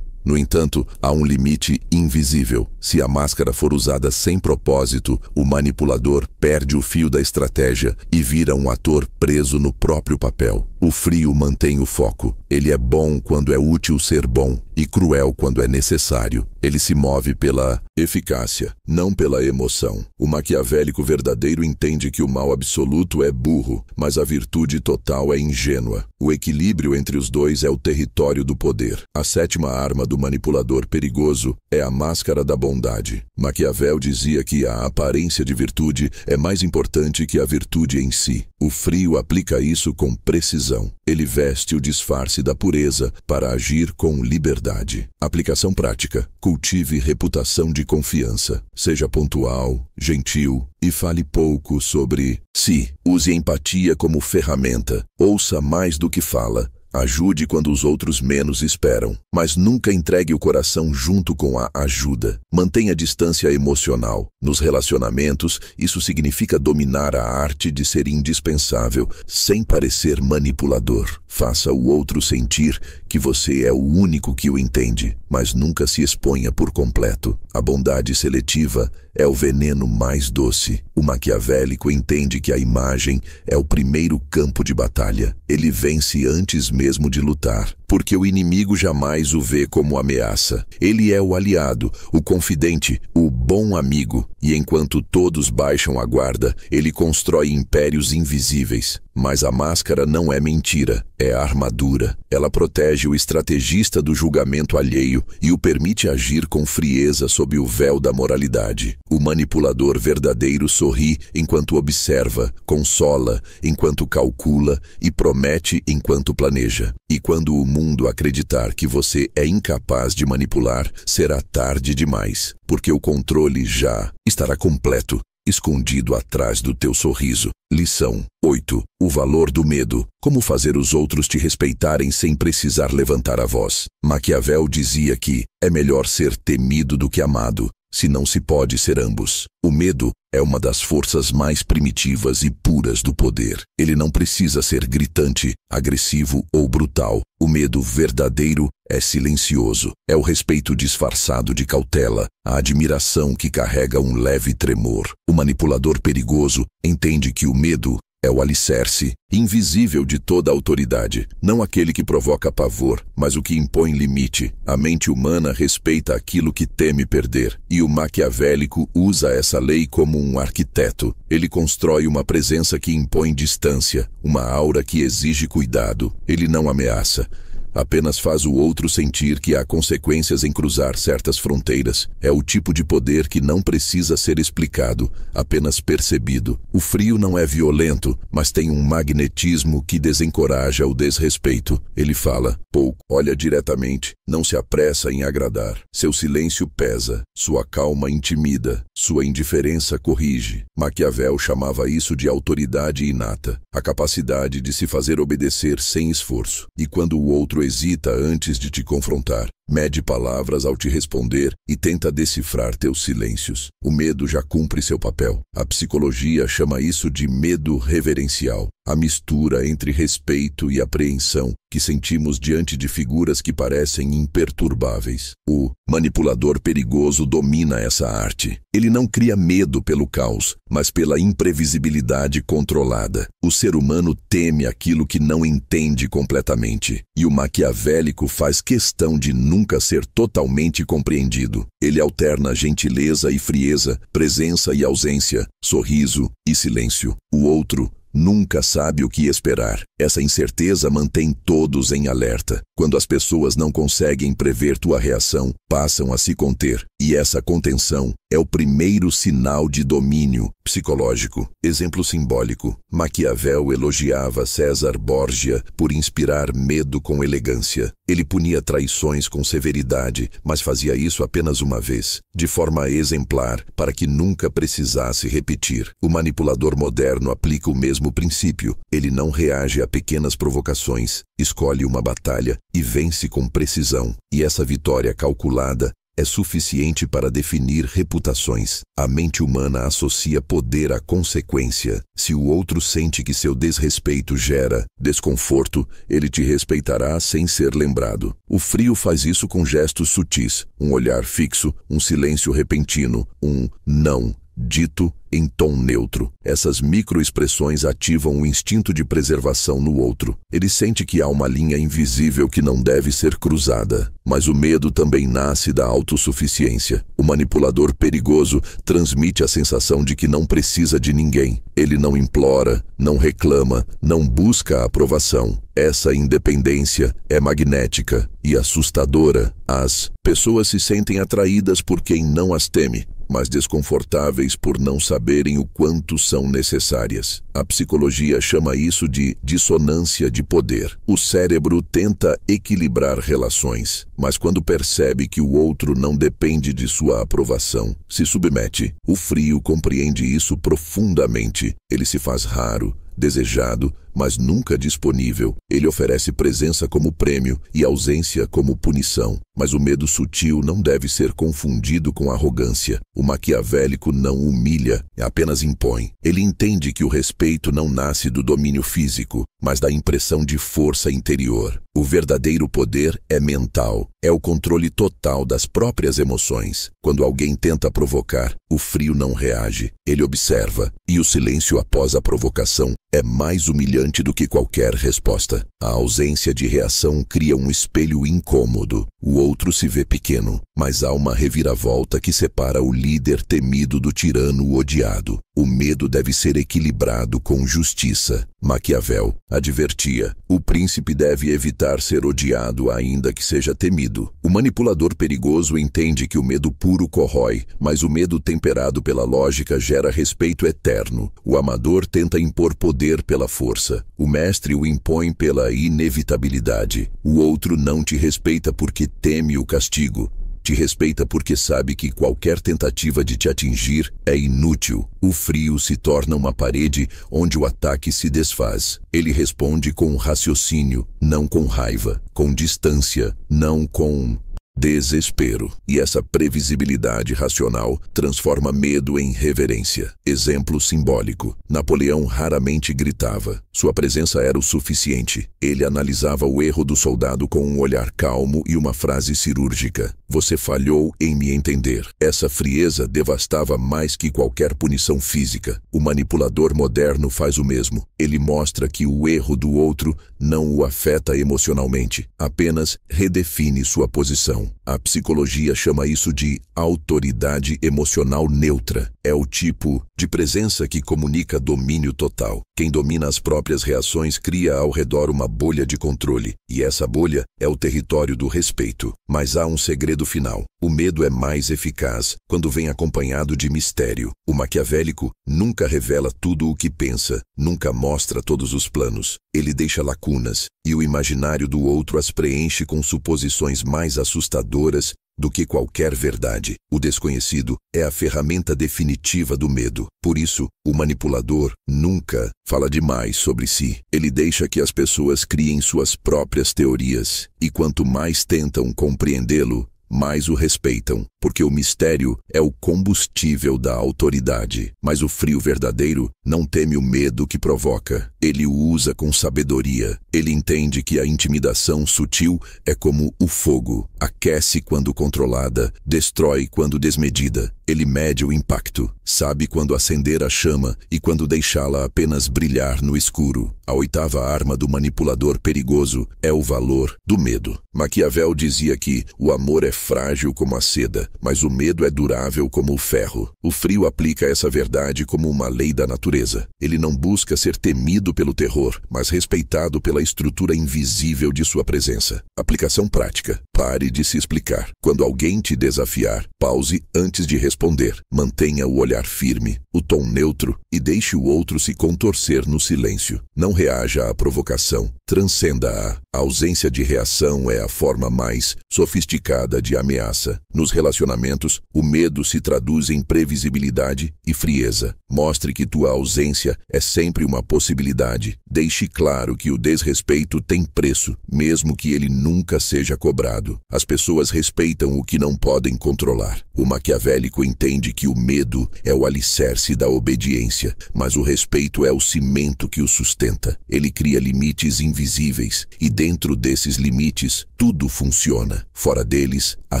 No entanto, há um limite invisível. Se a máscara for usada sem propósito, o manipulador perde o fio da estratégia e vira um ator preso no próprio papel. O frio mantém o foco. Ele é bom quando é útil ser bom e cruel quando é necessário. Ele se move pela eficácia, não pela emoção. O maquiavélico verdadeiro entende que o mal absoluto é burro, mas a virtude total é ingênua. O equilíbrio entre os dois é o território do poder. A sétima arma do manipulador perigoso é a máscara da bondade. Maquiavel dizia que a aparência de virtude é mais importante que a virtude em si. O frio aplica isso com precisão. Ele veste o disfarce da pureza para agir com liberdade. Aplicação prática. Cultive reputação de confiança. Seja pontual, gentil e fale pouco sobre si. Use empatia como ferramenta. Ouça mais do que fala. Ajude quando os outros menos esperam, mas nunca entregue o coração junto com a ajuda. Mantenha distância emocional. Nos relacionamentos, isso significa dominar a arte de ser indispensável, sem parecer manipulador. Faça o outro sentir que você é o único que o entende, mas nunca se exponha por completo. A bondade seletiva é o veneno mais doce. O maquiavélico entende que a imagem é o primeiro campo de batalha. Ele vence antes mesmo de lutar, porque o inimigo jamais o vê como ameaça. Ele é o aliado, o confidente, o bom amigo. E enquanto todos baixam a guarda, ele constrói impérios invisíveis. Mas a máscara não é mentira, é armadura. Ela protege o estrategista do julgamento alheio e o permite agir com frieza sob o véu da moralidade. O manipulador verdadeiro sorri enquanto observa, consola enquanto calcula e promete enquanto planeja. E quando o mundo acreditar que você é incapaz de manipular, será tarde demais, porque o controle já estará completo, escondido atrás do teu sorriso. Lição 8. O valor do medo. Como fazer os outros te respeitarem sem precisar levantar a voz. Maquiavel dizia que é melhor ser temido do que amado, se não se pode ser ambos. O medo é uma das forças mais primitivas e puras do poder. Ele não precisa ser gritante, agressivo ou brutal. O medo verdadeiro é silencioso. É o respeito disfarçado de cautela, a admiração que carrega um leve tremor. O manipulador perigoso entende que o medo é o alicerce invisível de toda a autoridade, não aquele que provoca pavor, mas o que impõe limite. A mente humana respeita aquilo que teme perder, e o maquiavélico usa essa lei como um arquiteto. Ele constrói uma presença que impõe distância, uma aura que exige cuidado. Ele não ameaça, apenas faz o outro sentir que há consequências em cruzar certas fronteiras. É o tipo de poder que não precisa ser explicado, apenas percebido. O frio não é violento, mas tem um magnetismo que desencoraja o desrespeito. Ele fala pouco, olha diretamente, não se apressa em agradar. Seu silêncio pesa, sua calma intimida, sua indiferença corrige. Maquiavel chamava isso de autoridade inata, a capacidade de se fazer obedecer sem esforço. E quando o outro hesita antes de te confrontar, mede palavras ao te responder e tenta decifrar teus silêncios. O medo já cumpre seu papel. A psicologia chama isso de medo reverencial, a mistura entre respeito e apreensão que sentimos diante de figuras que parecem imperturbáveis. O manipulador perigoso domina essa arte. Ele não cria medo pelo caos, mas pela imprevisibilidade controlada. O ser humano teme aquilo que não entende completamente, e o maquiavélico faz questão de nunca nunca ser totalmente compreendido. Ele alterna gentileza e frieza, presença e ausência, sorriso e silêncio. O outro nunca sabe o que esperar. Essa incerteza mantém todos em alerta. Quando as pessoas não conseguem prever tua reação, passam a se conter. E essa contenção é o primeiro sinal de domínio psicológico. Exemplo simbólico. Maquiavel elogiava César Borgia por inspirar medo com elegância. Ele punia traições com severidade, mas fazia isso apenas uma vez, de forma exemplar, para que nunca precisasse repetir. O manipulador moderno aplica o mesmo princípio. Ele não reage a pequenas provocações, escolhe uma batalha e vence com precisão. E essa vitória calculada é suficiente para definir reputações. A mente humana associa poder à consequência. Se o outro sente que seu desrespeito gera desconforto, ele te respeitará sem ser lembrado. O frio faz isso com gestos sutis, um olhar fixo, um silêncio repentino, um não dito em tom neutro. Essas microexpressões ativam o instinto de preservação no outro. Ele sente que há uma linha invisível que não deve ser cruzada. Mas o medo também nasce da autossuficiência. O manipulador perigoso transmite a sensação de que não precisa de ninguém. Ele não implora, não reclama, não busca a aprovação. Essa independência é magnética e assustadora. As pessoas se sentem atraídas por quem não as teme, mas desconfortáveis por não saberem o quanto são necessárias. A psicologia chama isso de dissonância de poder. O cérebro tenta equilibrar relações, mas quando percebe que o outro não depende de sua aprovação, se submete. O frio compreende isso profundamente. Ele se faz raro, desejado, mas nunca disponível. Ele oferece presença como prêmio e ausência como punição. Mas o medo sutil não deve ser confundido com arrogância. O maquiavélico não humilha, apenas impõe. Ele entende que o respeito não nasce do domínio físico, mas da impressão de força interior. O verdadeiro poder é mental. É o controle total das próprias emoções. Quando alguém tenta provocar, o frio não reage. Ele observa, e o silêncio após a provocação é mais humilhante do que qualquer resposta. A ausência de reação cria um espelho incômodo. O outro se vê pequeno, mas há uma reviravolta que separa o líder temido do tirano odiado. O medo deve ser equilibrado com justiça. Maquiavel advertia: o príncipe deve evitar ser odiado ainda que seja temido. O manipulador perigoso entende que o medo puro corrói, mas o medo temperado pela lógica gera respeito eterno. O amador tenta impor poder pela força. O mestre o impõe pela inevitabilidade. O outro não te respeita porque teme o castigo. Te respeita porque sabe que qualquer tentativa de te atingir é inútil. O frio se torna uma parede onde o ataque se desfaz. Ele responde com raciocínio, não com raiva, com distância, não com desespero. E essa previsibilidade racional transforma medo em reverência. Exemplo simbólico. Napoleão raramente gritava. Sua presença era o suficiente. Ele analisava o erro do soldado com um olhar calmo e uma frase cirúrgica: você falhou em me entender. Essa frieza devastava mais que qualquer punição física. O manipulador moderno faz o mesmo. Ele mostra que o erro do outro não o afeta emocionalmente, apenas redefine sua posição. A psicologia chama isso de autoridade emocional neutra. É o tipo de presença que comunica domínio total. Quem domina as próprias reações cria ao redor uma bolha de controle, e essa bolha é o território do respeito. Mas há um segredo final. O medo é mais eficaz quando vem acompanhado de mistério. O maquiavélico nunca revela tudo o que pensa, nunca mostra todos os planos. Ele deixa lacunas, e o imaginário do outro as preenche com suposições mais assustadoras do que qualquer verdade. O desconhecido é a ferramenta definitiva do medo. Por isso, o manipulador nunca fala demais sobre si. Ele deixa que as pessoas criem suas próprias teorias, e quanto mais tentam compreendê-lo, mais o respeitam. porque o mistério é o combustível da autoridade. Mas o frio verdadeiro não teme o medo que provoca. Ele o usa com sabedoria. Ele entende que a intimidação sutil é como o fogo. Aquece quando controlada, destrói quando desmedida. Ele mede o impacto, sabe quando acender a chama e quando deixá-la apenas brilhar no escuro. A oitava arma do manipulador perigoso é o valor do medo. Maquiavel dizia que o amor é frágil como a seda, mas o medo é durável como o ferro. O frio aplica essa verdade como uma lei da natureza. Ele não busca ser temido pelo terror, mas respeitado pela estrutura invisível de sua presença. Aplicação prática. Pare de se explicar. Quando alguém te desafiar, pause antes de responder. Mantenha o olhar firme, o tom neutro e deixe o outro se contorcer no silêncio. Não reaja à provocação, transcenda-a. A ausência de reação é a forma mais sofisticada de ameaça. Nos relacionamentos, o medo se traduz em previsibilidade e frieza. Mostre que tua ausência é sempre uma possibilidade. Deixe claro que o desrespeito tem preço, mesmo que ele nunca seja cobrado. As pessoas respeitam o que não podem controlar. O maquiavélico entende que o medo é o alicerce da obediência, mas o respeito é o cimento que o sustenta. Ele cria limites invisíveis e dentro desses limites tudo funciona. Fora deles, há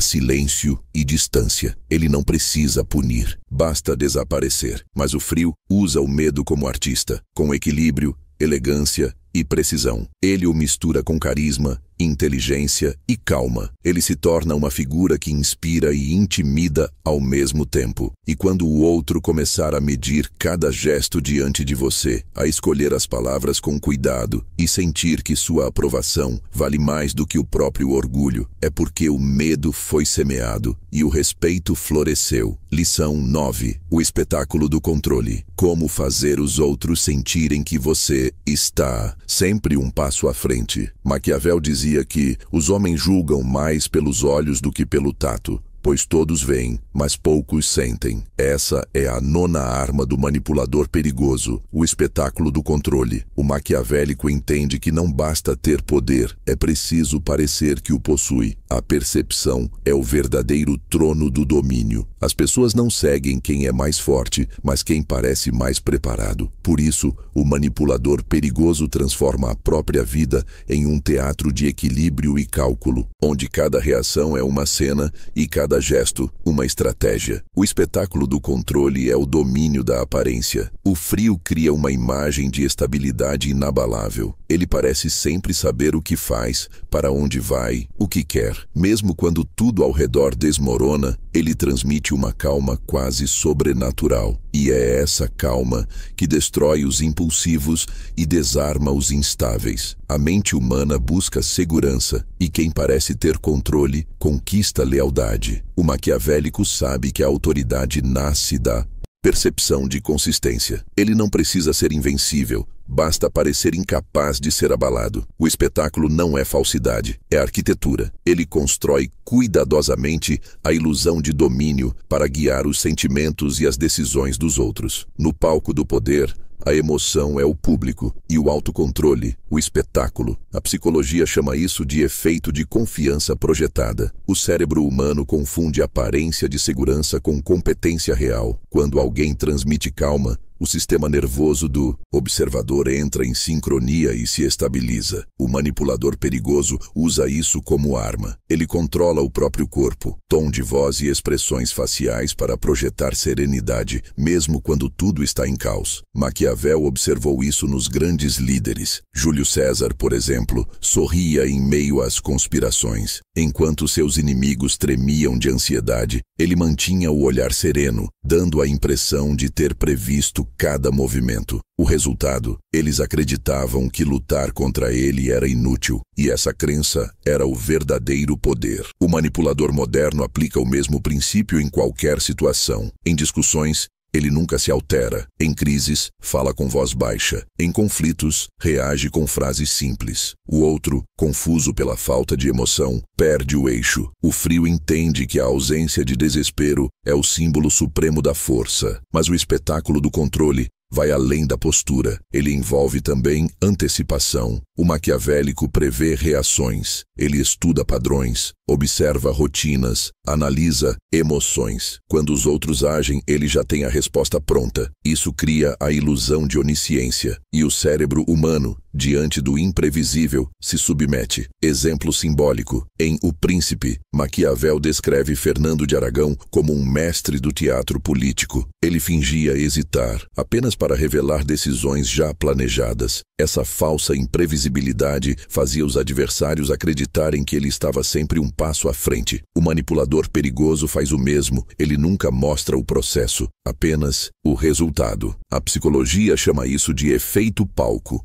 silêncio e distância. Ele não precisa punir, basta desaparecer. Mas o frio usa o medo como artista, com equilíbrio, elegância e precisão. Ele o mistura com carisma, inteligência e calma. Ele se torna uma figura que inspira e intimida ao mesmo tempo. E quando o outro começar a medir cada gesto diante de você, a escolher as palavras com cuidado e sentir que sua aprovação vale mais do que o próprio orgulho, é porque o medo foi semeado e o respeito floresceu. Lição 9. O espetáculo do controle. Como fazer os outros sentirem que você está sempre um passo à frente. Maquiavel dizia que os homens julgam mais pelos olhos do que pelo tato, pois todos veem, mas poucos sentem. Essa é a nona arma do manipulador perigoso, o espetáculo do controle. O maquiavélico entende que não basta ter poder, é preciso parecer que o possui. A percepção é o verdadeiro trono do domínio. As pessoas não seguem quem é mais forte, mas quem parece mais preparado. Por isso, o manipulador perigoso transforma a própria vida em um teatro de equilíbrio e cálculo, onde cada reação é uma cena e cada gesto, uma estratégia. O espetáculo do controle é o domínio da aparência. O frio cria uma imagem de estabilidade inabalável. Ele parece sempre saber o que faz, para onde vai, o que quer. Mesmo quando tudo ao redor desmorona, ele transmite uma calma quase sobrenatural. E é essa calma que destrói os impulsivos e desarma os instáveis. A mente humana busca segurança, e quem parece ter controle conquista lealdade. O maquiavélico sabe que a autoridade nasce da percepção de consistência. Ele não precisa ser invencível, basta parecer incapaz de ser abalado. O espetáculo não é falsidade, é arquitetura. Ele constrói cuidadosamente a ilusão de domínio para guiar os sentimentos e as decisões dos outros. No palco do poder, a emoção é o público e o autocontrole, o espetáculo. A psicologia chama isso de efeito de confiança projetada. O cérebro humano confunde aparência de segurança com competência real. Quando alguém transmite calma, o sistema nervoso do observador entra em sincronia e se estabiliza. O manipulador perigoso usa isso como arma. Ele controla o próprio corpo, tom de voz e expressões faciais para projetar serenidade, mesmo quando tudo está em caos. Maquiavel observou isso nos grandes líderes. Júlio César, por exemplo, sorria em meio às conspirações. Enquanto seus inimigos tremiam de ansiedade, ele mantinha o olhar sereno, dando a impressão de ter previsto cada movimento. O resultado, eles acreditavam que lutar contra ele era inútil, e essa crença era o verdadeiro poder. O manipulador moderno aplica o mesmo princípio em qualquer situação. Em discussões, ele nunca se altera. Em crises, fala com voz baixa. Em conflitos, reage com frases simples. O outro, confuso pela falta de emoção, perde o eixo. O frio entende que a ausência de desespero é o símbolo supremo da força. Mas o espetáculo do controle vai além da postura. Ele envolve também antecipação. O maquiavélico prevê reações. Ele estuda padrões, observa rotinas, analisa emoções. Quando os outros agem, ele já tem a resposta pronta. Isso cria a ilusão de onisciência. E o cérebro humano, diante do imprevisível, se submete. Exemplo simbólico. Em O Príncipe, Maquiavel descreve Fernando de Aragão como um mestre do teatro político. Ele fingia hesitar, apenas para revelar decisões já planejadas. Essa falsa imprevisibilidade fazia os adversários acreditarem que ele estava sempre um passo à frente. O manipulador perigoso faz o mesmo. Ele nunca mostra o processo, apenas o resultado. A psicologia chama isso de efeito palco.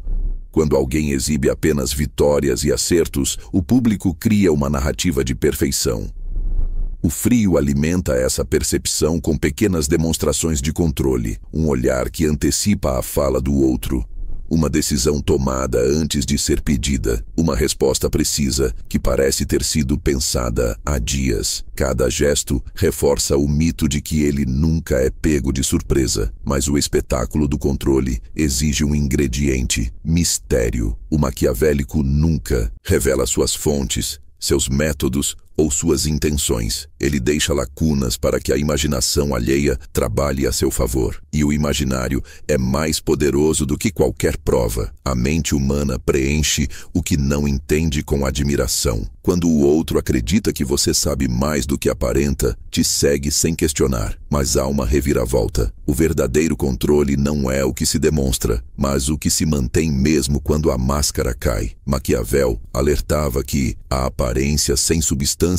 Quando alguém exibe apenas vitórias e acertos, o público cria uma narrativa de perfeição. O frio alimenta essa percepção com pequenas demonstrações de controle, um olhar que antecipa a fala do outro, uma decisão tomada antes de ser pedida, uma resposta precisa que parece ter sido pensada há dias. Cada gesto reforça o mito de que ele nunca é pego de surpresa, mas o espetáculo do controle exige um ingrediente: mistério. O maquiavélico nunca revela suas fontes, seus métodos ou suas intenções. Ele deixa lacunas para que a imaginação alheia trabalhe a seu favor. E o imaginário é mais poderoso do que qualquer prova. A mente humana preenche o que não entende com admiração. Quando o outro acredita que você sabe mais do que aparenta, te segue sem questionar. Mas há uma reviravolta. O verdadeiro controle não é o que se demonstra, mas o que se mantém mesmo quando a máscara cai. Maquiavel alertava que a aparência sem substância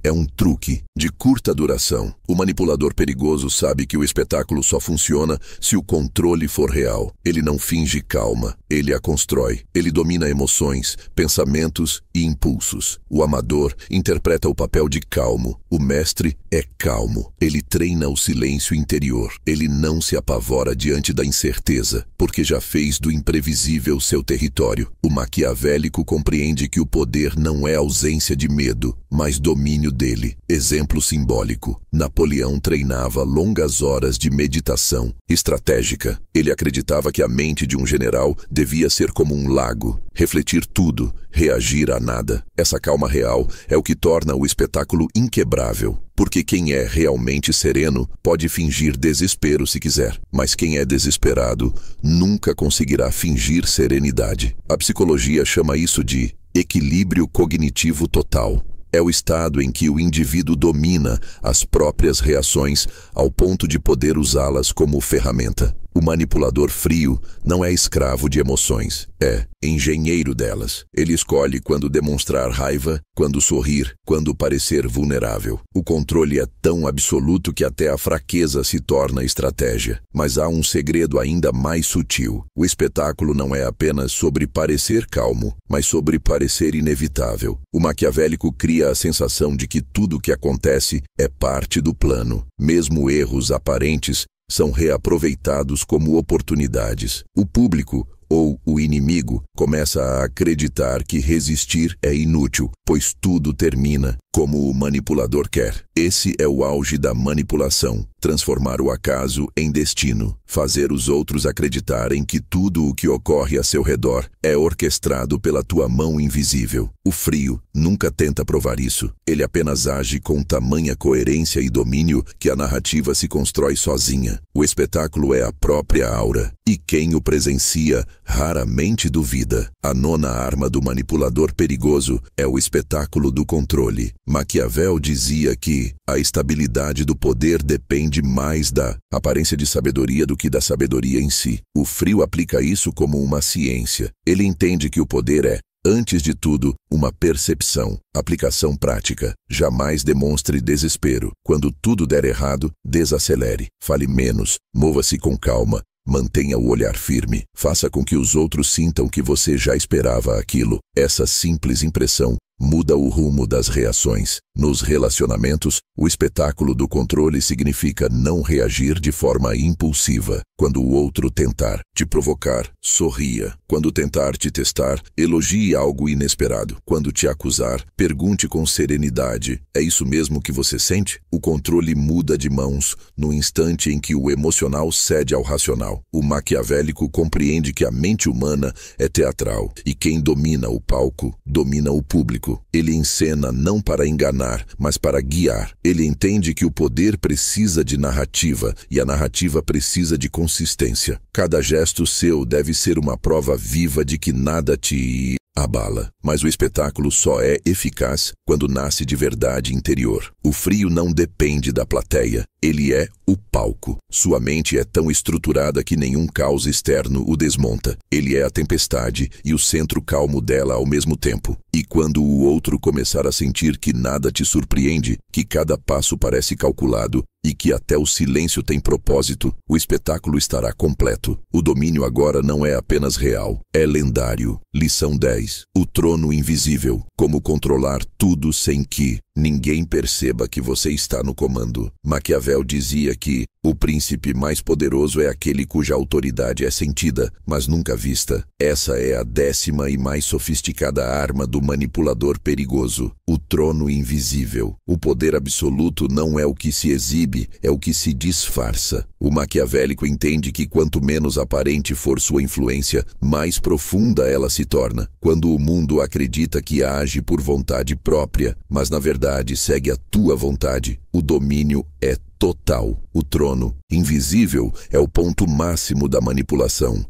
é um truque de curta duração. O manipulador perigoso sabe que o espetáculo só funciona se o controle for real. Ele não finge calma, ele a constrói. Ele domina emoções, pensamentos e impulsos. O amador interpreta o papel de calmo. O mestre é calmo. Ele treina o silêncio interior. Ele não se apavora diante da incerteza, porque já fez do imprevisível seu território. O maquiavélico compreende que o poder não é ausência de medo, mas domínio dele. Exemplo simbólico. Napoleão treinava longas horas de meditação estratégica. Ele acreditava que a mente de um general devia ser como um lago, refletir tudo, reagir a nada. Essa calma real é o que torna o espetáculo inquebrável. Porque quem é realmente sereno pode fingir desespero se quiser, mas quem é desesperado nunca conseguirá fingir serenidade. A psicologia chama isso de equilíbrio cognitivo total. É o estado em que o indivíduo domina as próprias reações ao ponto de poder usá-las como ferramenta. O manipulador frio não é escravo de emoções, é engenheiro delas. Ele escolhe quando demonstrar raiva, quando sorrir, quando parecer vulnerável. O controle é tão absoluto que até a fraqueza se torna estratégia. Mas há um segredo ainda mais sutil. O espetáculo não é apenas sobre parecer calmo, mas sobre parecer inevitável. O maquiavélico cria a sensação de que tudo o que acontece é parte do plano. Mesmo erros aparentes são reaproveitados como oportunidades. O público, ou o inimigo, começa a acreditar que resistir é inútil, pois tudo termina como o manipulador quer. Esse é o auge da manipulação: transformar o acaso em destino, fazer os outros acreditarem que tudo o que ocorre a seu redor é orquestrado pela tua mão invisível. O frio nunca tenta provar isso. Ele apenas age com tamanha coerência e domínio que a narrativa se constrói sozinha. O espetáculo é a própria aura, e quem o presencia raramente duvida. A nona arma do manipulador perigoso é o espetáculo do controle. Maquiavel dizia que a estabilidade do poder depende mais da aparência de sabedoria do que da sabedoria em si. O frio aplica isso como uma ciência. Ele entende que o poder é, antes de tudo, uma percepção, aplicação prática. Jamais demonstre desespero. Quando tudo der errado, desacelere. Fale menos, mova-se com calma. Mantenha o olhar firme. Faça com que os outros sintam que você já esperava aquilo. Essa simples impressão muda o rumo das reações. Nos relacionamentos, o espetáculo do controle significa não reagir de forma impulsiva. Quando o outro tentar te provocar, sorria. Quando tentar te testar, elogie algo inesperado. Quando te acusar, pergunte com serenidade: é isso mesmo que você sente? O controle muda de mãos no instante em que o emocional cede ao racional. O maquiavélico compreende que a mente humana é teatral e quem domina o palco, domina o público. Ele encena não para enganar, mas para guiar. Ele entende que o poder precisa de narrativa e a narrativa precisa de consistência. Cada gesto seu deve ser uma prova viva de que nada te abala. Mas o espetáculo só é eficaz quando nasce de verdade interior. O frio não depende da plateia, ele é o palco. Sua mente é tão estruturada que nenhum caos externo o desmonta. Ele é a tempestade e o centro calmo dela ao mesmo tempo. E quando o outro começar a sentir que nada te surpreende, que cada passo parece calculado e que até o silêncio tem propósito, o espetáculo estará completo. O domínio agora não é apenas real, é lendário. Lição 10. O trono invisível. Como controlar tudo sem que ninguém perceba que você está no comando. Maquiavel dizia que o príncipe mais poderoso é aquele cuja autoridade é sentida, mas nunca vista. Essa é a 10ª e mais sofisticada arma do manipulador perigoso, o trono invisível. O poder absoluto não é o que se exibe, é o que se disfarça. O maquiavélico entende que quanto menos aparente for sua influência, mais profunda ela se torna. Quando o mundo acredita que age por vontade própria, mas na verdade segue a tua vontade, o domínio é total. O trono invisível é o ponto máximo da manipulação.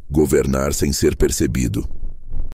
Governar sem ser percebido.